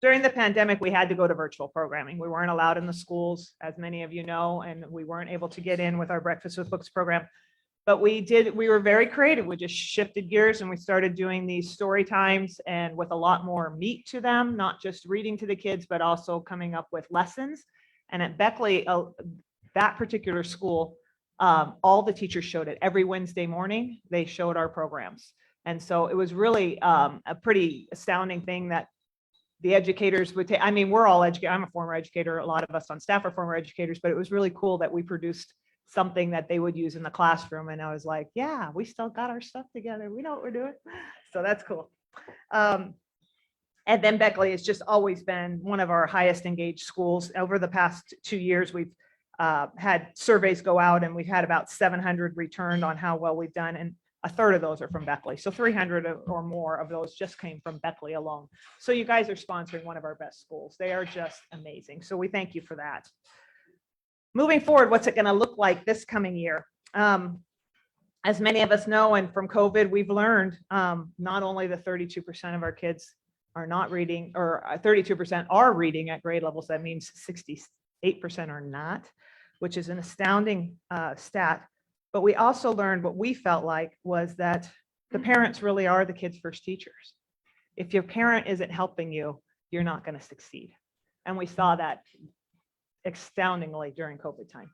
Speaker 17: During the pandemic, we had to go to virtual programming. We weren't allowed in the schools, as many of you know, and we weren't able to get in with our Breakfast with Books program. But we were very creative. We just shifted gears and we started doing these story times and with a lot more meat to them, not just reading to the kids, but also coming up with lessons. And at Beckley, that particular school, all the teachers showed it. Every Wednesday morning, they showed our programs. And so it was really a pretty astounding thing that the educators would take. I mean, we're all educators. I'm a former educator. A lot of us on staff are former educators, but it was really cool that we produced something that they would use in the classroom. And I was like, yeah, we still got our stuff together. We know what we're doing. So that's cool. And then Beckley has just always been one of our highest engaged schools. Over the past 2 years, we've had surveys go out and we've had about 700 returned on how well we've done. And a third of those are from Beckley. So 300 or more of those just came from Beckley alone. So you guys are sponsoring one of our best schools. They are just amazing. So we thank you for that. Moving forward, what's it going to look like this coming year? As many of us know, and from COVID, we've learned not only that 32% of our kids are not reading, or 32% are reading at grade levels. That means 68% are not, which is an astounding stat. But we also learned what we felt like was that the parents really are the kids' first teachers. If your parent isn't helping you, you're not going to succeed. And we saw that astoundingly during COVID time.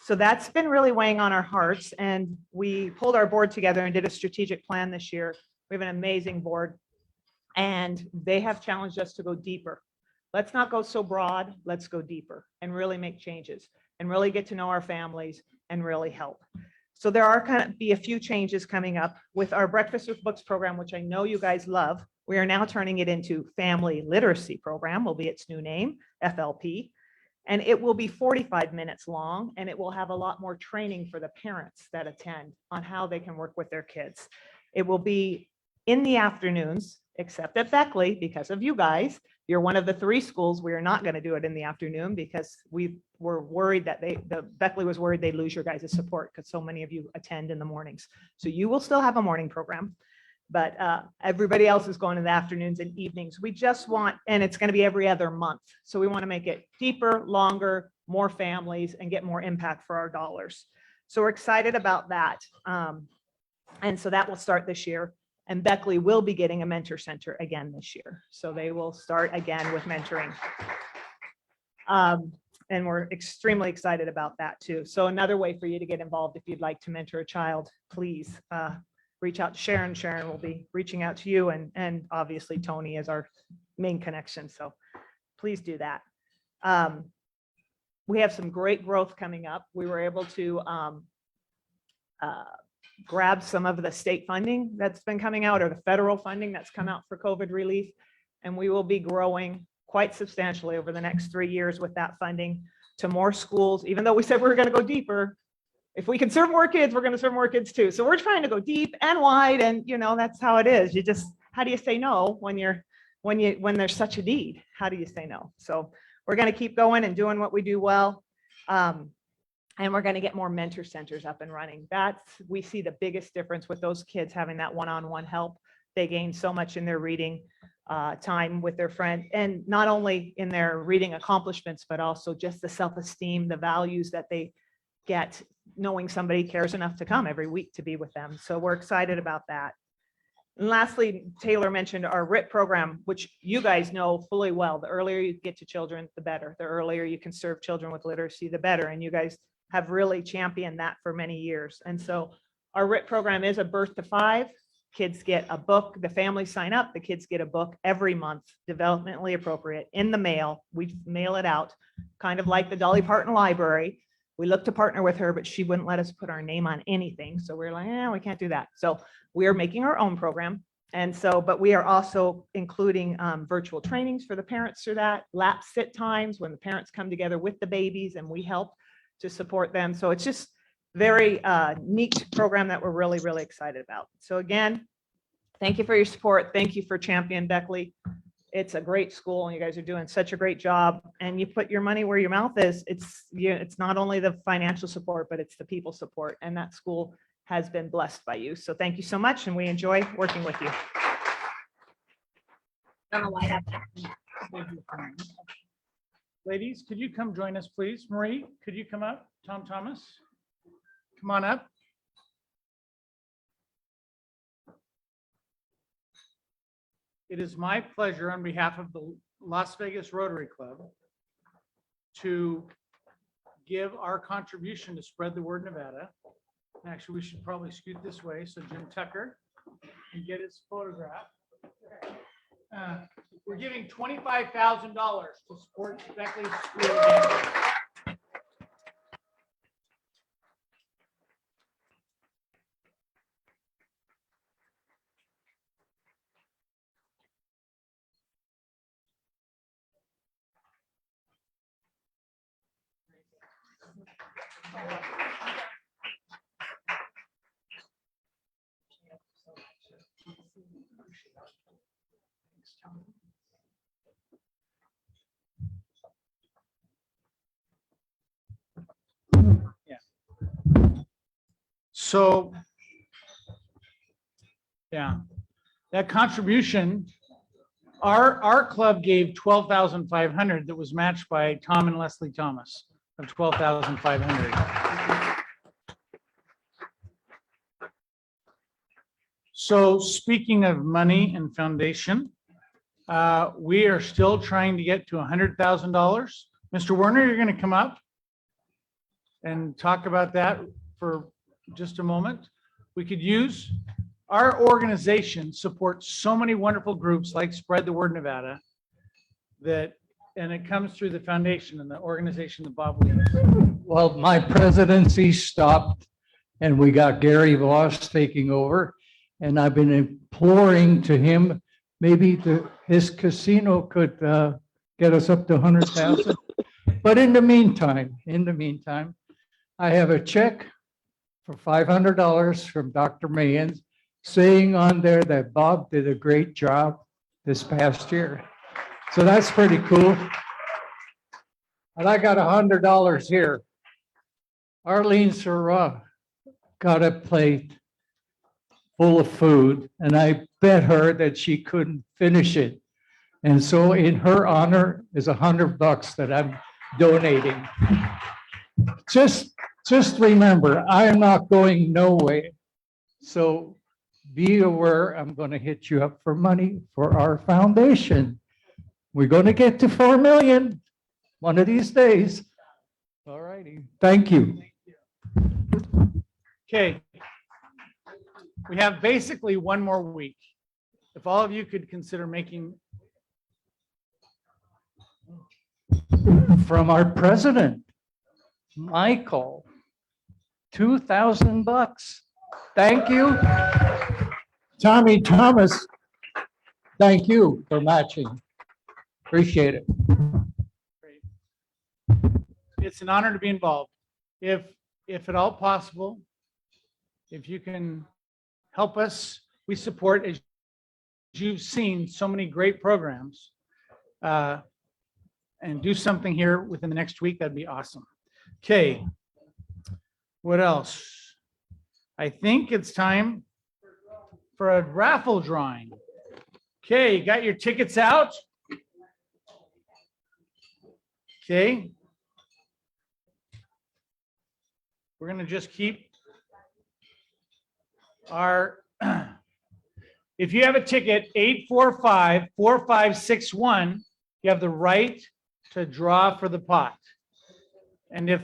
Speaker 17: So that's been really weighing on our hearts. And we pulled our board together and did a strategic plan this year. We have an amazing board and they have challenged us to go deeper. Let's not go so broad, let's go deeper and really make changes and really get to know our families and really help. So there are going to be a few changes coming up with our Breakfast with Books program, which I know you guys love. We are now turning it into Family Literacy Program, will be its new name, FLP. And it will be 45 minutes long, and it will have a lot more training for the parents that attend on how they can work with their kids. It will be in the afternoons, except at Beckley, because of you guys. You're one of the 3 schools. We are not going to do it in the afternoon because we were worried that Beckley was worried they'd lose your guys' support because so many of you attend in the mornings. So you will still have a morning program, but everybody else is going in the afternoons and evenings. We just want, and it's going to be every other month. So we want to make it deeper, longer, more families, and get more impact for our dollars. So we're excited about that. And so that will start this year. And Beckley will be getting a mentor center again this year. So they will start again with mentoring. And we're extremely excited about that too. So another way for you to get involved, if you'd like to mentor a child, please reach out to Sharon. Sharon will be reaching out to you, and obviously Tony is our main connection. So please do that. We have some great growth coming up. We were able to grab some of the state funding that's been coming out, or the federal funding that's come out for COVID relief. And we will be growing quite substantially over the next 3 years with that funding to more schools. Even though we said we were going to go deeper, if we can serve more kids, we're going to serve more kids too. So we're trying to go deep and wide, and you know, that's how it is. You just, how do you say no when there's such a need? How do you say no? So we're going to keep going and doing what we do well. And we're going to get more mentor centers up and running. We see the biggest difference with those kids having that one-on-one help. They gain so much in their reading time with their friend, and not only in their reading accomplishments, but also just the self-esteem, the values that they get knowing somebody cares enough to come every week to be with them. So we're excited about that. And lastly, Taylor mentioned our RIT program, which you guys know fully well. The earlier you get to children, the better. The earlier you can serve children with literacy, the better. And you guys have really championed that for many years. And so our RIT program is a birth to 5. Kids get a book, the families sign up, the kids get a book every month, developmentally appropriate, in the mail. We mail it out, kind of like the Dolly Parton Library. We looked to partner with her, but she wouldn't let us put our name on anything. So we're like, we can't do that. So we are making our own program. And so, but we are also including virtual trainings for the parents through that, lap sit times when the parents come together with the babies and we help to support them. So it's just, very neat program that we're really, really excited about. So again, thank you for your support. Thank you for Champion Beckley. It's a great school and you guys are doing such a great job, and you put your money where your mouth is. It's not only the financial support, but it's the people support, and that school has been blessed by you. So thank you so much, and we enjoy working with you.
Speaker 1: Ladies, could you come join us, please? Marie, could you come up? Tom Thomas, come on up. It is my pleasure on behalf of the Las Vegas Rotary Club to give our contribution to spread the word Nevada. Actually, we should probably scoot this way so Jim Tucker can get his photograph. We're giving $25,000 to support Beckley School. So, yeah, that contribution, our club gave 12,500 that was matched by Tom and Leslie Thomas of 12,500. So speaking of money and foundation, we are still trying to get to $100,000. Mr. Werner, you're going to come up and talk about that for just a moment. We could use, our organization supports so many wonderful groups like Spread the Word Nevada that, and it comes through the foundation and the organization that Bob leads.
Speaker 20: Well, my presidency stopped and we got Gary Voss taking over. And I've been imploring to him, maybe his casino could get us up to 100,000. But in the meantime, I have a check for $500 from Dr. Mayans saying on there that Bob did a great job this past year. So that's pretty cool. And I got $100 here. Arlene Sirra got a plate full of food, and I bet her that she couldn't finish it. And so in her honor is $100 that I'm donating. Just remember, I am not going nowhere. So be aware, I'm going to hit you up for money for our foundation. We're going to get to 4 million one of these days. All righty. Thank you.
Speaker 1: Okay. We have basically one more week. If all of you could consider making
Speaker 20: from our president, Michael, $2,000. Thank you. Tommy Thomas, thank you for matching. Appreciate it.
Speaker 1: It's an honor to be involved. If at all possible, if you can help us, we support, as you've seen, so many great programs, and do something here within the next week, that'd be awesome. Okay, what else? I think it's time for a raffle drawing. Okay, you got your tickets out? Okay. We're gonna just keep our, if you have a ticket, 845-4561, you have the right to draw for the pot. And if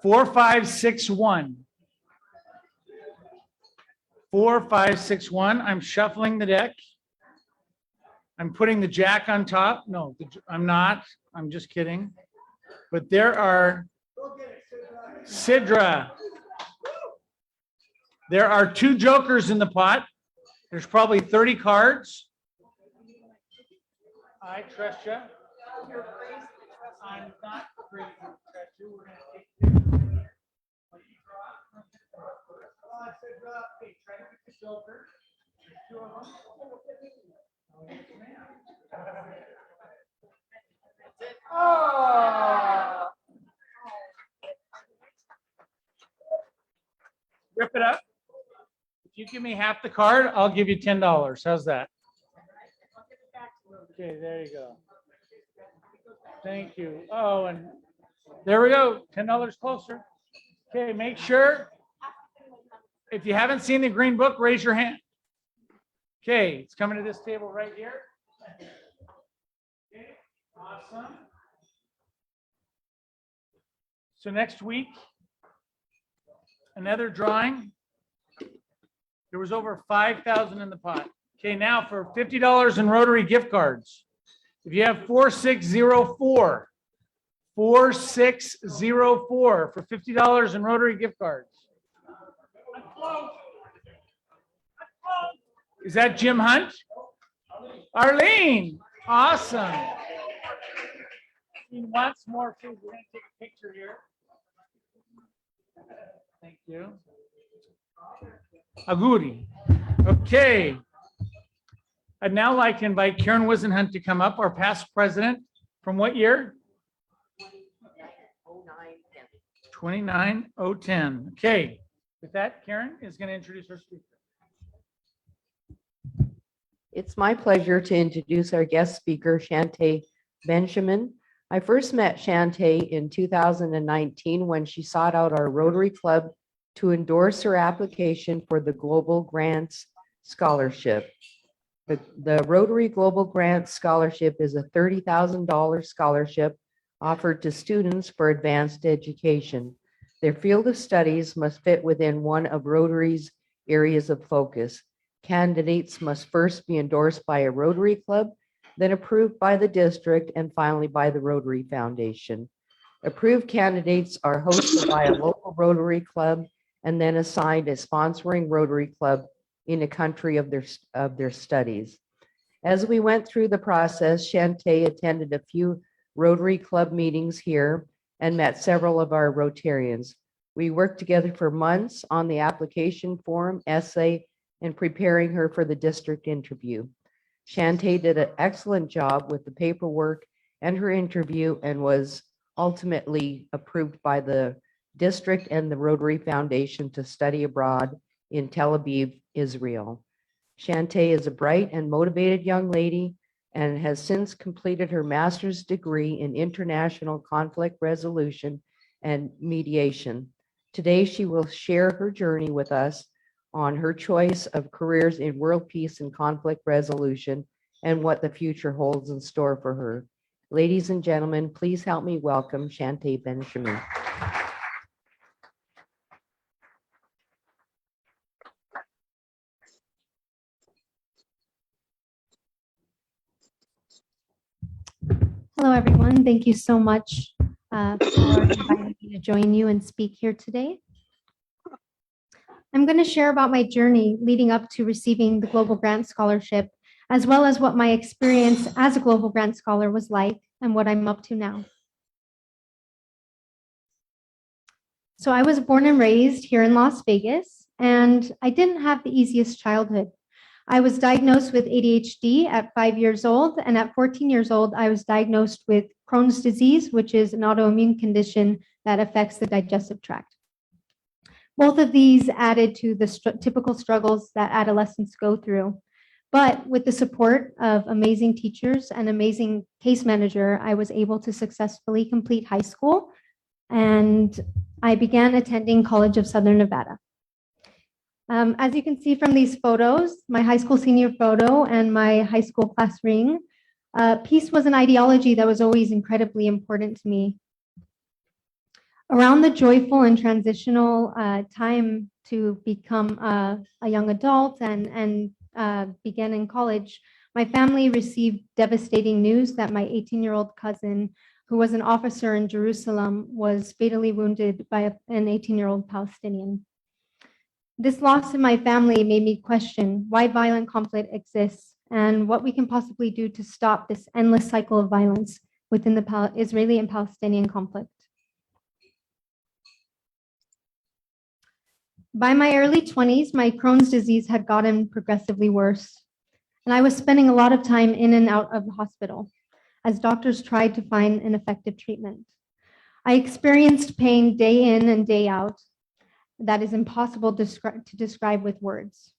Speaker 1: 4561, I'm shuffling the deck. I'm putting the jack on top. No, I'm not. I'm just kidding. But there are Sidra. There are 2 jokers in the pot. There's probably 30 cards. I trust you. I'm not crazy. We're going to take Oh. Rip it up. If you give me half the card, I'll give you $10. How's that? Okay, there you go. Thank you. Oh, and there we go. $10 closer. Okay, make sure. If you haven't seen the green book, raise your hand. Okay, it's coming to this table right here. Okay, awesome. So next week, another drawing. There was over 5,000 in the pot. Okay, now for $50 in Rotary gift cards. If you have 4604, 4604 for $50 in Rotary gift cards. Is that Jim Hunt? Arlene, awesome. Once more, please. We're going to take a picture here. Thank you. Aguri. Okay. I'd now like to invite Karen Wisenhunt to come up, our past president. From what year? 29010. Okay. With that, Karen is going to introduce our speaker.
Speaker 21: It's my pleasure to introduce our guest speaker, Shantae Benjamin. I first met Shantae in 2019 when she sought out our Rotary Club to endorse her application for the Global Grants Scholarship. The Rotary Global Grants Scholarship is a $30,000 scholarship offered to students for advanced education. Their field of studies must fit within one of Rotary's areas of focus. Candidates must first be endorsed by a Rotary Club, then approved by the district, and finally by the Rotary Foundation. Approved candidates are hosted by a local Rotary Club and then assigned a sponsoring Rotary Club in a country of their studies. As we went through the process, Shantae attended a few Rotary Club meetings here and met several of our Rotarians. We worked together for months on the application form, essay, and preparing her for the district interview. Shantae did an excellent job with the paperwork and her interview and was ultimately approved by the district and the Rotary Foundation to study abroad in Tel Aviv, Israel. Shantae is a bright and motivated young lady and has since completed her master's degree in international conflict resolution and mediation. Today, she will share her journey with us on her choice of careers in world peace and conflict resolution and what the future holds in store for her. Ladies and gentlemen, please help me welcome Shantae Benjamin.
Speaker 22: Hello, everyone. Thank you so much for inviting me to join you and speak here today. I'm going to share about my journey leading up to receiving the Global Grant Scholarship, as well as what my experience as a Global Grant Scholar was like and what I'm up to now. So I was born and raised here in Las Vegas, and I didn't have the easiest childhood. I was diagnosed with ADHD at 5 years old, and at 14 years old, I was diagnosed with Crohn's disease, which is an autoimmune condition that affects the digestive tract. Both of these added to the typical struggles that adolescents go through. But with the support of amazing teachers and amazing case manager, I was able to successfully complete high school, and I began attending College of Southern Nevada. As you can see from these photos, my high school senior photo and my high school class ring, peace was an ideology that was always incredibly important to me. Around the joyful and transitional time to become a young adult and begin in college, my family received devastating news that my 18-year-old cousin, who was an officer in Jerusalem, was fatally wounded by an 18-year-old Palestinian. This loss in my family made me question why violent conflict exists and what we can possibly do to stop this endless cycle of violence within the Israeli and Palestinian conflict. By my early 20s, my Crohn's disease had gotten progressively worse, and I was spending a lot of time in and out of the hospital as doctors tried to find an effective treatment. I experienced pain day in and day out that is impossible to describe with words,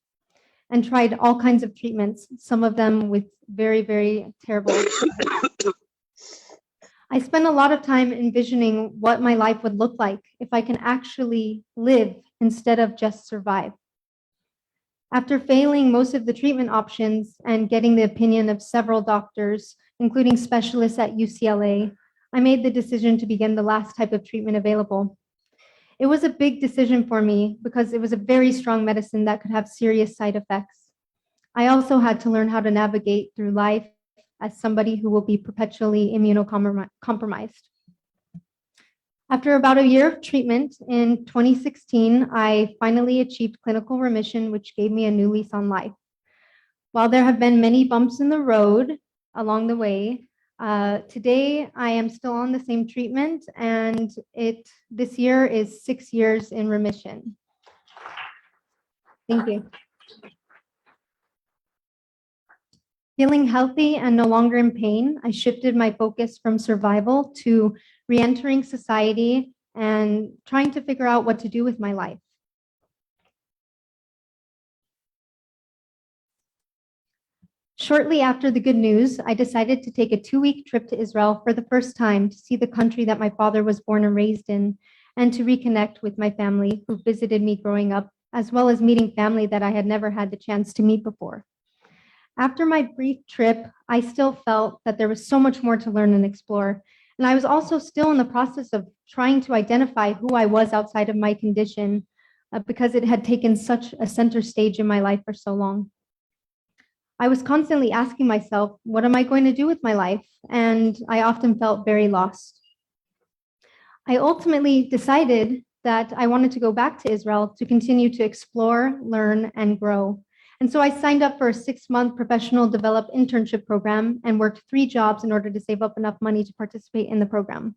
Speaker 22: and tried all kinds of treatments, some of them with very, very terrible. I spent a lot of time envisioning what my life would look like if I can actually live instead of just survive. After failing most of the treatment options and getting the opinion of several doctors, including specialists at UCLA, I made the decision to begin the last type of treatment available. It was a big decision for me because it was a very strong medicine that could have serious side effects. I also had to learn how to navigate through life as somebody who will be perpetually immunocompromised. After about a year of treatment in 2016, I finally achieved clinical remission, which gave me a new lease on life. While there have been many bumps in the road along the way, today I am still on the same treatment, and this year is 6 years in remission. Thank you. Feeling healthy and no longer in pain, I shifted my focus from survival to re-entering society and trying to figure out what to do with my life. Shortly after the good news, I decided to take a 2-week trip to Israel for the first time to see the country that my father was born and raised in, and to reconnect with my family who visited me growing up, as well as meeting family that I had never had the chance to meet before. After my brief trip, I still felt that there was so much more to learn and explore. And I was also still in the process of trying to identify who I was outside of my condition because it had taken such a center stage in my life for so long. I was constantly asking myself, what am I going to do with my life? And I often felt very lost. I ultimately decided that I wanted to go back to Israel to continue to explore, learn, and grow. And so I signed up for a 6-month professional developed internship program and worked 3 jobs in order to save up enough money to participate in the program.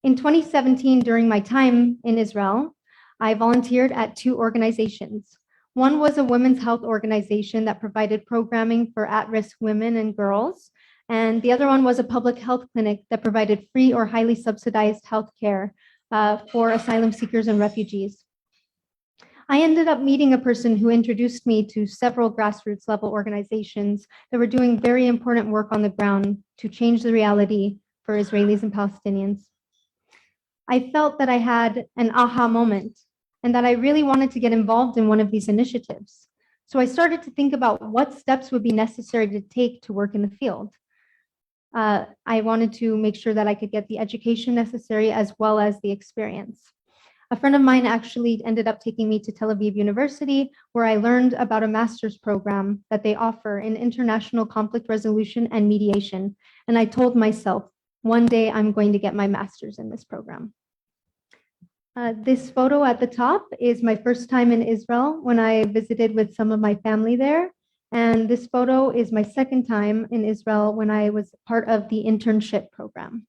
Speaker 22: In 2017, during my time in Israel, I volunteered at 2 organizations. One was a women's health organization that provided programming for at-risk women and girls. And the other one was a public health clinic that provided free or highly subsidized health care for asylum seekers and refugees. I ended up meeting a person who introduced me to several grassroots level organizations that were doing very important work on the ground to change the reality for Israelis and Palestinians. I felt that I had an aha moment and that I really wanted to get involved in one of these initiatives. So I started to think about what steps would be necessary to take to work in the field. I wanted to make sure that I could get the education necessary as well as the experience. A friend of mine actually ended up taking me to Tel Aviv University, where I learned about a master's program that they offer in international conflict resolution and mediation. And I told myself, one day I'm going to get my master's in this program. This photo at the top is my first time in Israel when I visited with some of my family there. And this photo is my second time in Israel when I was part of the internship program.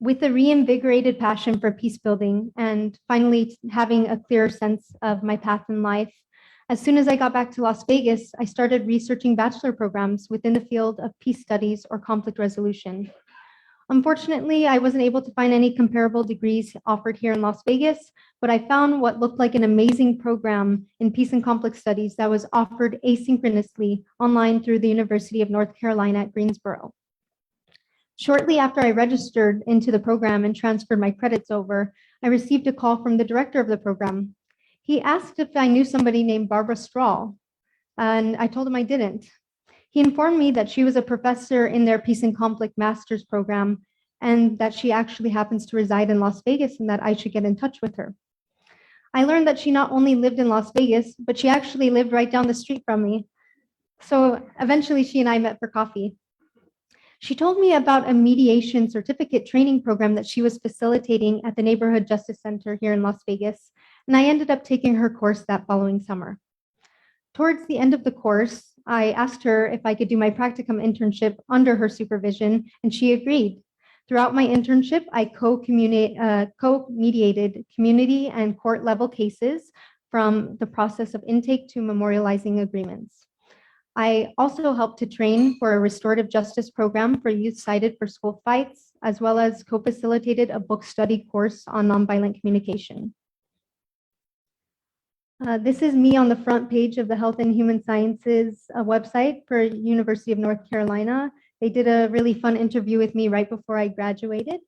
Speaker 22: With a reinvigorated passion for peace building and finally having a clearer sense of my path in life, as soon as I got back to Las Vegas, I started researching bachelor programs within the field of peace studies or conflict resolution. Unfortunately, I wasn't able to find any comparable degrees offered here in Las Vegas, but I found what looked like an amazing program in peace and conflict studies that was offered asynchronously online through the University of North Carolina at Greensboro. Shortly after I registered into the program and transferred my credits over, I received a call from the director of the program. He asked if I knew somebody named Barbara Strahl, and I told him I didn't. He informed me that she was a professor in their Peace and Conflict Master's program and that she actually happens to reside in Las Vegas and that I should get in touch with her. I learned that she not only lived in Las Vegas, but she actually lived right down the street from me. So eventually she and I met for coffee. She told me about a mediation certificate training program that she was facilitating at the Neighborhood Justice Center here in Las Vegas, and I ended up taking her course that following summer. Towards the end of the course, I asked her if I could do my practicum internship under her supervision, and she agreed. Throughout my internship, I co-mediated community and court level cases from the process of intake to memorializing agreements. I also helped to train for a restorative justice program for youth cited for school fights, as well as co-facilitated a book study course on nonviolent communication. This is me on the front page of the Health and Human Sciences website for University of North Carolina. They did a really fun interview with me right before I graduated.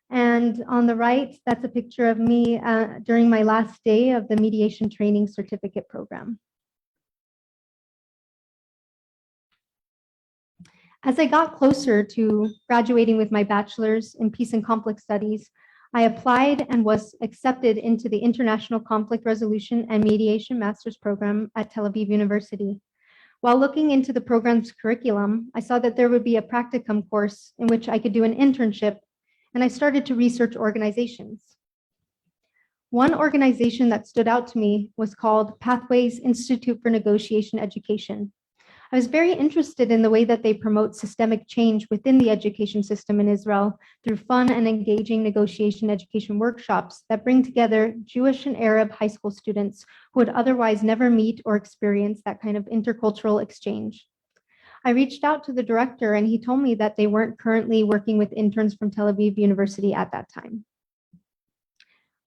Speaker 22: And on the right, that's a picture of me during my last day of the mediation training certificate program. As I got closer to graduating with my bachelor's in peace and conflict studies, I applied and was accepted into the International Conflict Resolution and Mediation Master's Program at Tel Aviv University. While looking into the program's curriculum, I saw that there would be a practicum course in which I could do an internship, and I started to research organizations. One organization that stood out to me was called Pathways Institute for Negotiation Education. I was very interested in the way that they promote systemic change within the education system in Israel through fun and engaging negotiation education workshops that bring together Jewish and Arab high school students who would otherwise never meet or experience that kind of intercultural exchange. I reached out to the director and he told me that they weren't currently working with interns from Tel Aviv University at that time.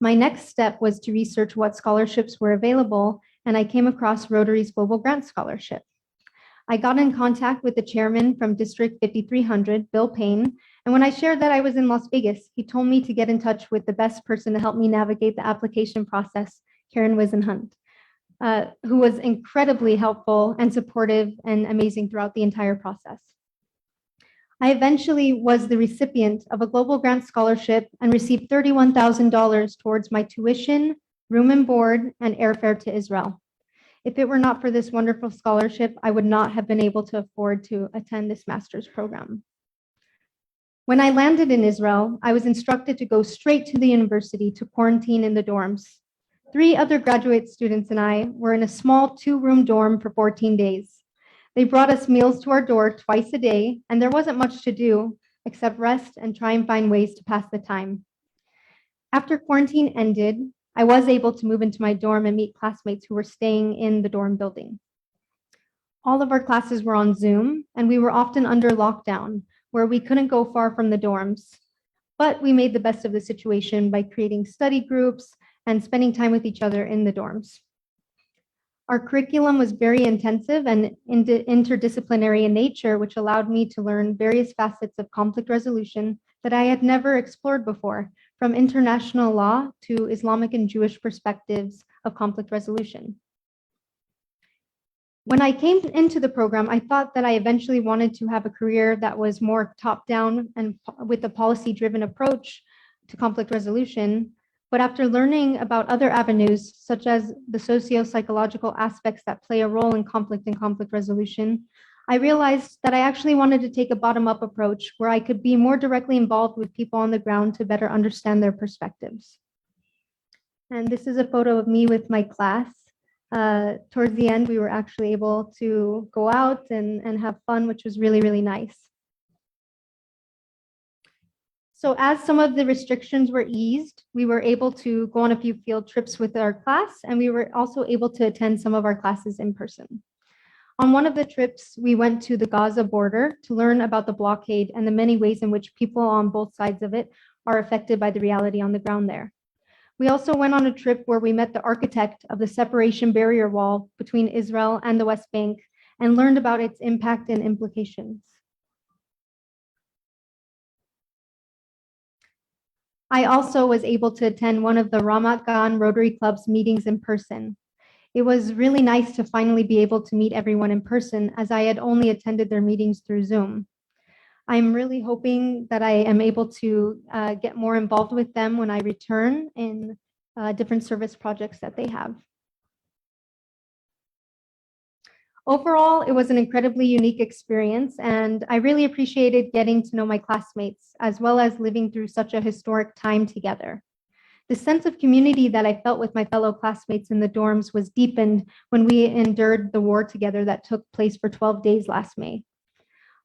Speaker 22: My next step was to research what scholarships were available, and I came across Rotary's Global Grant Scholarship. I got in contact with the chairman from District 5300, Bill Payne, and when I shared that I was in Las Vegas, he told me to get in touch with the best person to help me navigate the application process, Karen Wisenhunt, who was incredibly helpful and supportive and amazing throughout the entire process. I eventually was the recipient of a global grant scholarship and received $31,000 towards my tuition, room and board, and airfare to Israel. If it were not for this wonderful scholarship, I would not have been able to afford to attend this master's program. When I landed in Israel, I was instructed to go straight to the university to quarantine in the dorms. 3 other graduate students and I were in a small 2-room dorm for 14 days. They brought us meals to our door twice a day, and there wasn't much to do except rest and try and find ways to pass the time. After quarantine ended, I was able to move into my dorm and meet classmates who were staying in the dorm building. All of our classes were on Zoom, and we were often under lockdown, where we couldn't go far from the dorms. But we made the best of the situation by creating study groups and spending time with each other in the dorms. Our curriculum was very intensive and interdisciplinary in nature, which allowed me to learn various facets of conflict resolution that I had never explored before, from international law to Islamic and Jewish perspectives of conflict resolution. When I came into the program, I thought that I eventually wanted to have a career that was more top-down and with a policy-driven approach to conflict resolution. But after learning about other avenues, such as the socio-psychological aspects that play a role in conflict and conflict resolution, I realized that I actually wanted to take a bottom-up approach where I could be more directly involved with people on the ground to better understand their perspectives. And this is a photo of me with my class. Towards the end, we were actually able to go out and have fun, which was really, really nice. So as some of the restrictions were eased, we were able to go on a few field trips with our class, and we were also able to attend some of our classes in person. On one of the trips, we went to the Gaza border to learn about the blockade and the many ways in which people on both sides of it are affected by the reality on the ground there. We also went on a trip where we met the architect of the separation barrier wall between Israel and the West Bank and learned about its impact and implications. I also was able to attend one of the Ramat Gan Rotary Club's meetings in person. It was really nice to finally be able to meet everyone in person, as I had only attended their meetings through Zoom. I'm really hoping that I am able to get more involved with them when I return in different service projects that they have. Overall, it was an incredibly unique experience, and I really appreciated getting to know my classmates, as well as living through such a historic time together. The sense of community that I felt with my fellow classmates in the dorms was deepened when we endured the war together that took place for 12 days last May.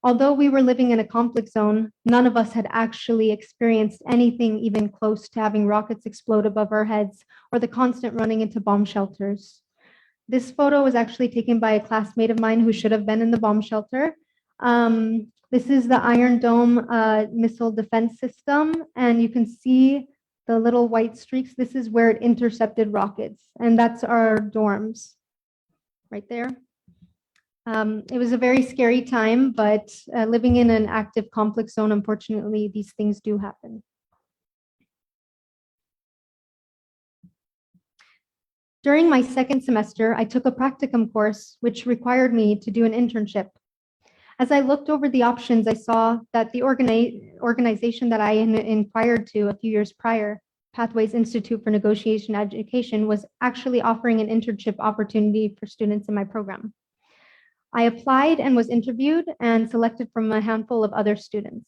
Speaker 22: Although we were living in a conflict zone, none of us had actually experienced anything even close to having rockets explode above our heads or the constant running into bomb shelters. This photo was actually taken by a classmate of mine who should have been in the bomb shelter. This is the Iron Dome missile defense system, and you can see the little white streaks. This is where it intercepted rockets, and that's our dorms right there. It was a very scary time, but living in an active conflict zone, unfortunately, these things do happen. During my second semester, I took a practicum course, which required me to do an internship. As I looked over the options, I saw that the organization that I inquired to a few years prior, Pathways Institute for Negotiation Education, was actually offering an internship opportunity for students in my program. I applied and was interviewed and selected from a handful of other students.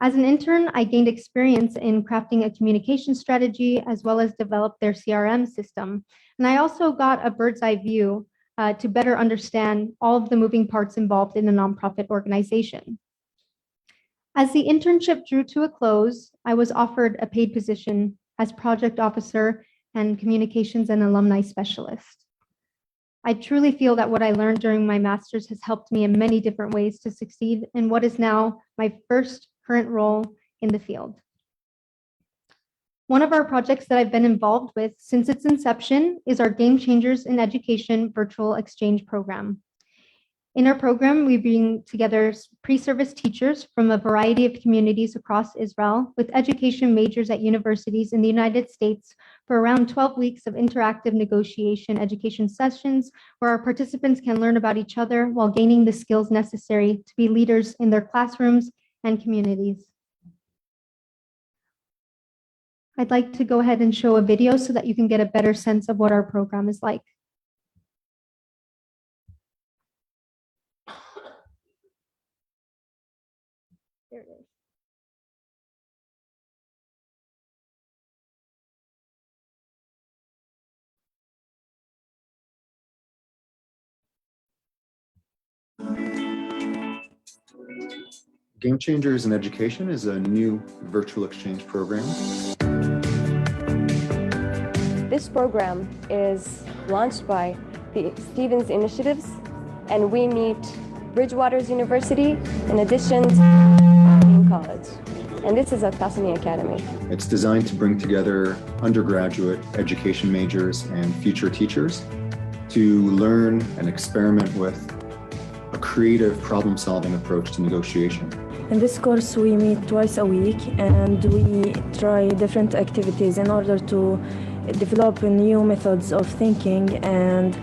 Speaker 22: As an intern, I gained experience in crafting a communication strategy as well as developed their CRM system. And I also got a bird's eye view to better understand all of the moving parts involved in a nonprofit organization. As the internship drew to a close, I was offered a paid position as project officer and communications and alumni specialist. I truly feel that what I learned during my master's has helped me in many different ways to succeed in what is now my first current role in the field. One of our projects that I've been involved with since its inception is our Game Changers in Education virtual exchange program. In our program, we bring together pre-service teachers from a variety of communities across Israel with education majors at universities in the United States for around 12 weeks of interactive negotiation education sessions where our participants can learn about each other while gaining the skills necessary to be leaders in their classrooms and communities. I'd like to go ahead and show a video so that you can get a better sense of what our program is like. There it is.
Speaker 2: Game Changers in Education is a new virtual exchange program.
Speaker 3: This program is launched by the Stevens Initiatives, and we meet Bridgewater's University in addition to College. And this is a Tasani Academy.
Speaker 2: It's designed to bring together undergraduate education majors and future teachers to learn and experiment with a creative problem-solving approach to negotiation.
Speaker 23: In this course, we meet twice a week and we try different activities in order to develop new methods of thinking and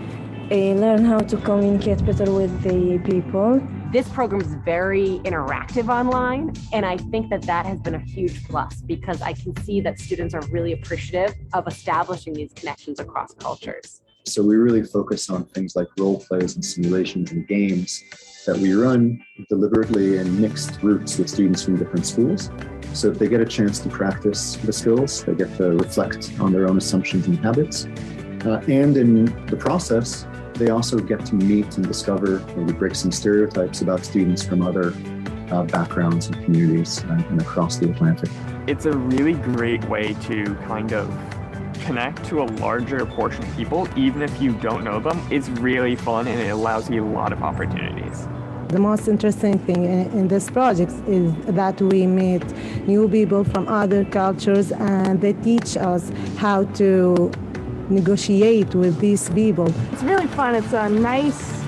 Speaker 23: learn how to communicate better with the people.
Speaker 24: This program is very interactive online, and I think that that has been a huge plus because I can see that students are really appreciative of establishing these connections across cultures.
Speaker 2: So we really focus on things like role plays and simulations and games that we run deliberately in mixed groups with students from different schools. So if they get a chance to practice the skills, they get to reflect on their own assumptions and habits. And in the process, they also get to meet and discover, maybe break some stereotypes about students from other backgrounds and communities and across the Atlantic.
Speaker 25: It's a really great way to kind of connect to a larger portion of people, even if you don't know them. It's really fun and it allows you a lot of opportunities.
Speaker 26: The most interesting thing in this project is that we meet new people from other cultures and they teach us how to negotiate with these people.
Speaker 17: It's really fun. It's a nice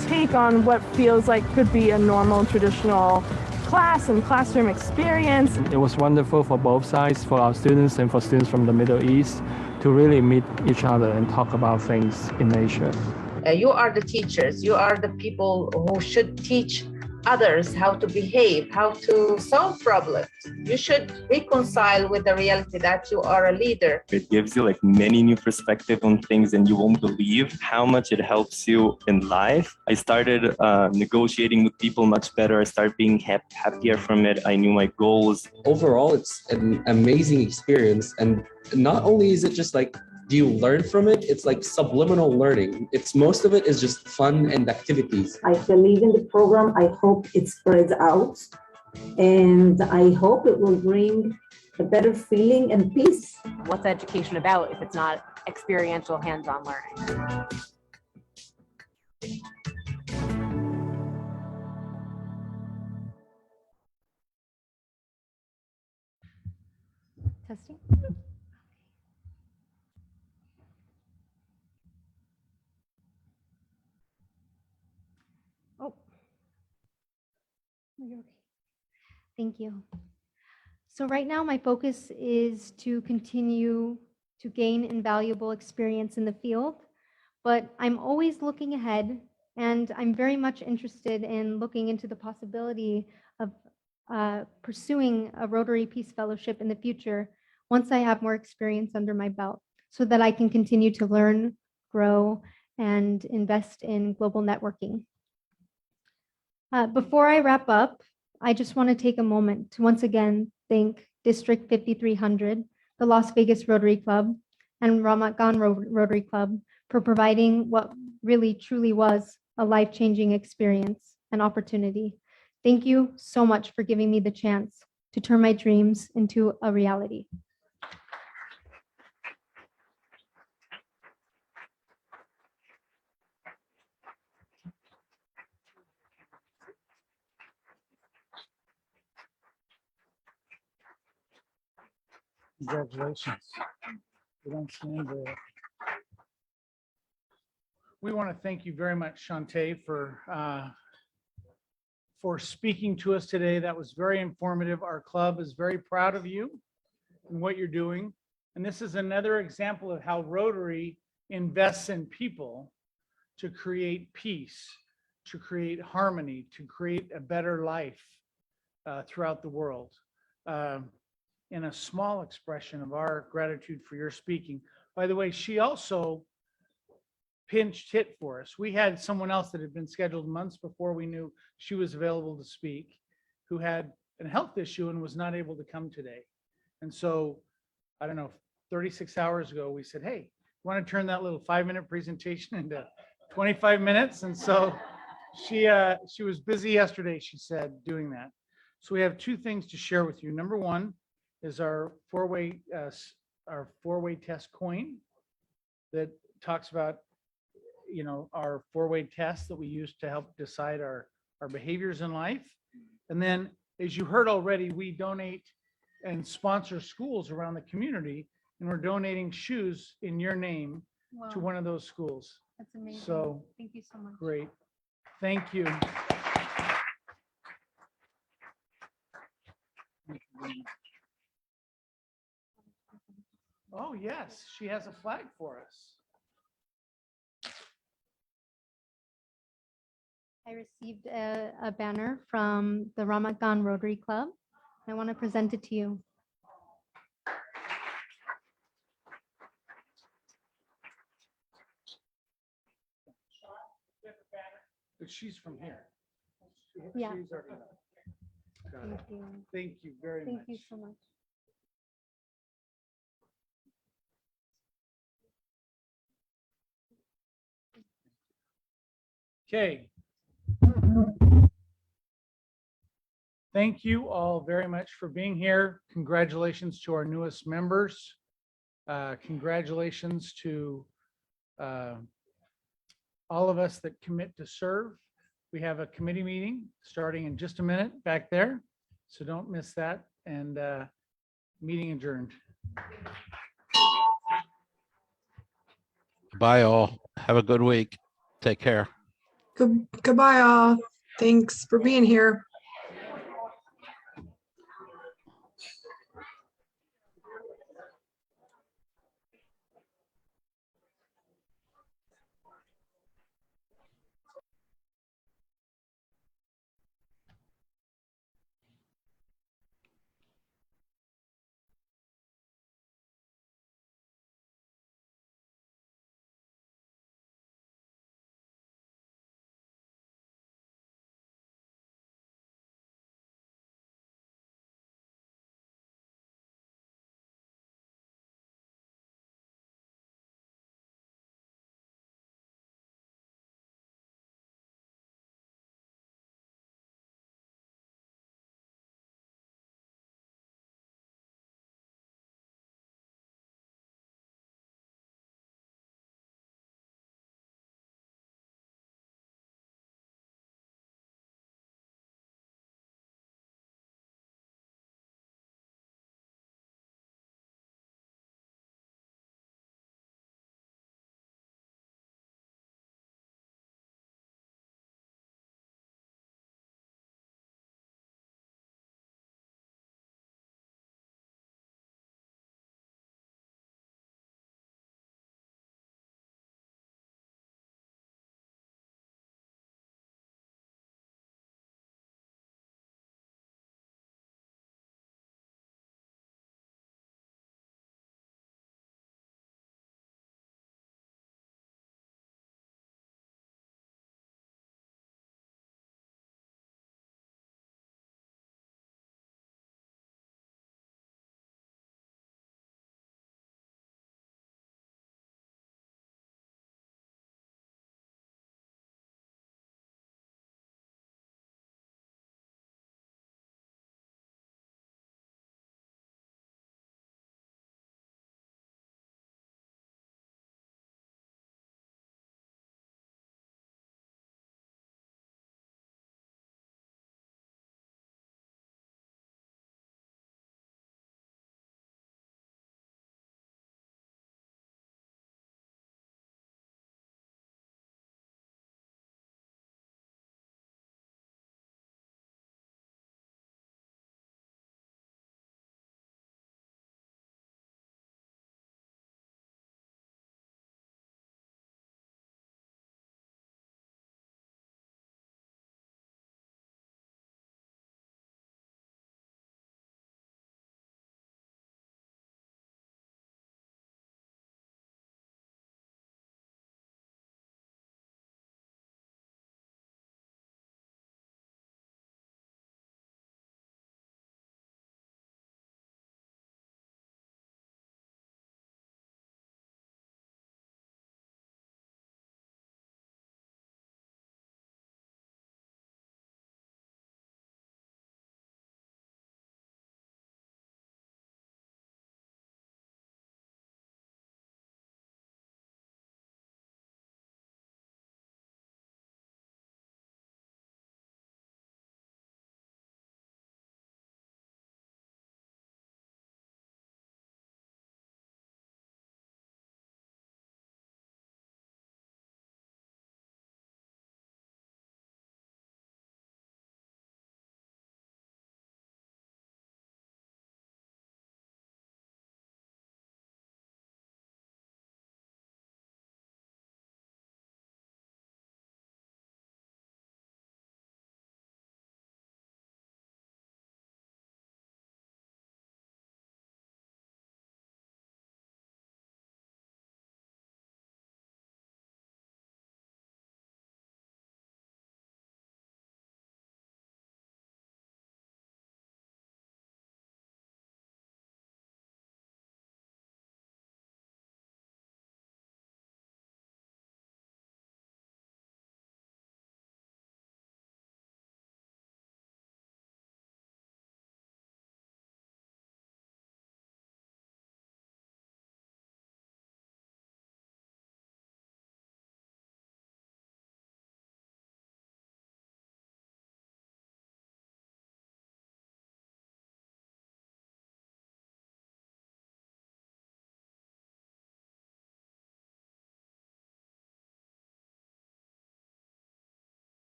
Speaker 17: take on what feels like could be a normal traditional class and classroom experience.
Speaker 27: It was wonderful for both sides, for our students and for students from the Middle East, to really meet each other and talk about things in nature.
Speaker 28: You are the teachers, you are the people who should teach others how to behave, how to solve problems. You should reconcile with the reality that you are a leader.
Speaker 25: It gives you like many new perspectives on things and you won't believe how much it helps you in life. I started negotiating with people much better. I started being happier from it. I knew my goals.
Speaker 29: Overall, it's an amazing experience. And not only is it just like
Speaker 4: do you learn from it? It's like subliminal learning. It's most of it is just fun and activities.
Speaker 5: I believe in the program. I hope it spreads out, and I hope it will bring a better feeling and peace.
Speaker 24: What's education about if it's not experiential hands-on learning?
Speaker 22: Testing. Oh. Are you okay? Thank you. So right now my focus is to continue to gain invaluable experience in the field, but I'm always looking ahead, and I'm very much interested in looking into the possibility of pursuing a Rotary Peace Fellowship in the future once I have more experience under my belt, so that I can continue to learn, grow, and invest in global networking. Before I wrap up, I just want to take a moment to once again thank District 5300, the Las Vegas Rotary Club, and Ramat Gan Rotary Club for providing what really truly was a life-changing experience and opportunity. Thank you so much for giving me the chance to turn my dreams into a reality.
Speaker 1: Congratulations. We don't stand there. We want to thank you very much, Shantae, for speaking to us today. That was very informative. Our club is very proud of you and what you're doing. And this is another example of how Rotary invests in people to create peace, to create harmony, to create a better life throughout the world. In a small expression of our gratitude for your speaking. By the way, she also pinched hit for us. We had someone else that had been scheduled months before we knew she was available to speak, who had a health issue and was not able to come today. And so, I don't know, 36 hours ago, we said, hey, you want to turn that little 5-minute presentation into 25 minutes? And so she was busy yesterday, she said, doing that. So we have two things to share with you. Number one is our four-way test coin that talks about, you know, our four-way test that we use to help decide our behaviors in life. And then, as you heard already, we donate and sponsor schools around the community, and we're donating shoes in your name to one of those schools.
Speaker 22: That's amazing.
Speaker 1: So
Speaker 22: thank you so much.
Speaker 1: great. Thank you. Oh, yes, she has a flag for us.
Speaker 22: I received a banner from the Ramat Gan Rotary Club. I want to present it to you.
Speaker 1: But she's from here.
Speaker 22: Yeah.
Speaker 1: She's already got it.
Speaker 22: Thank you.
Speaker 1: Thank you very much.
Speaker 22: Thank you so much.
Speaker 1: Okay. Thank you all very much for being here. Congratulations to our newest members. Congratulations to all of us that commit to serve. We have a committee meeting starting in just a minute back there, so don't miss that. And meeting adjourned.
Speaker 7: Bye all. Have a good week. Take care.
Speaker 9: Goodbye all. Thanks for being here.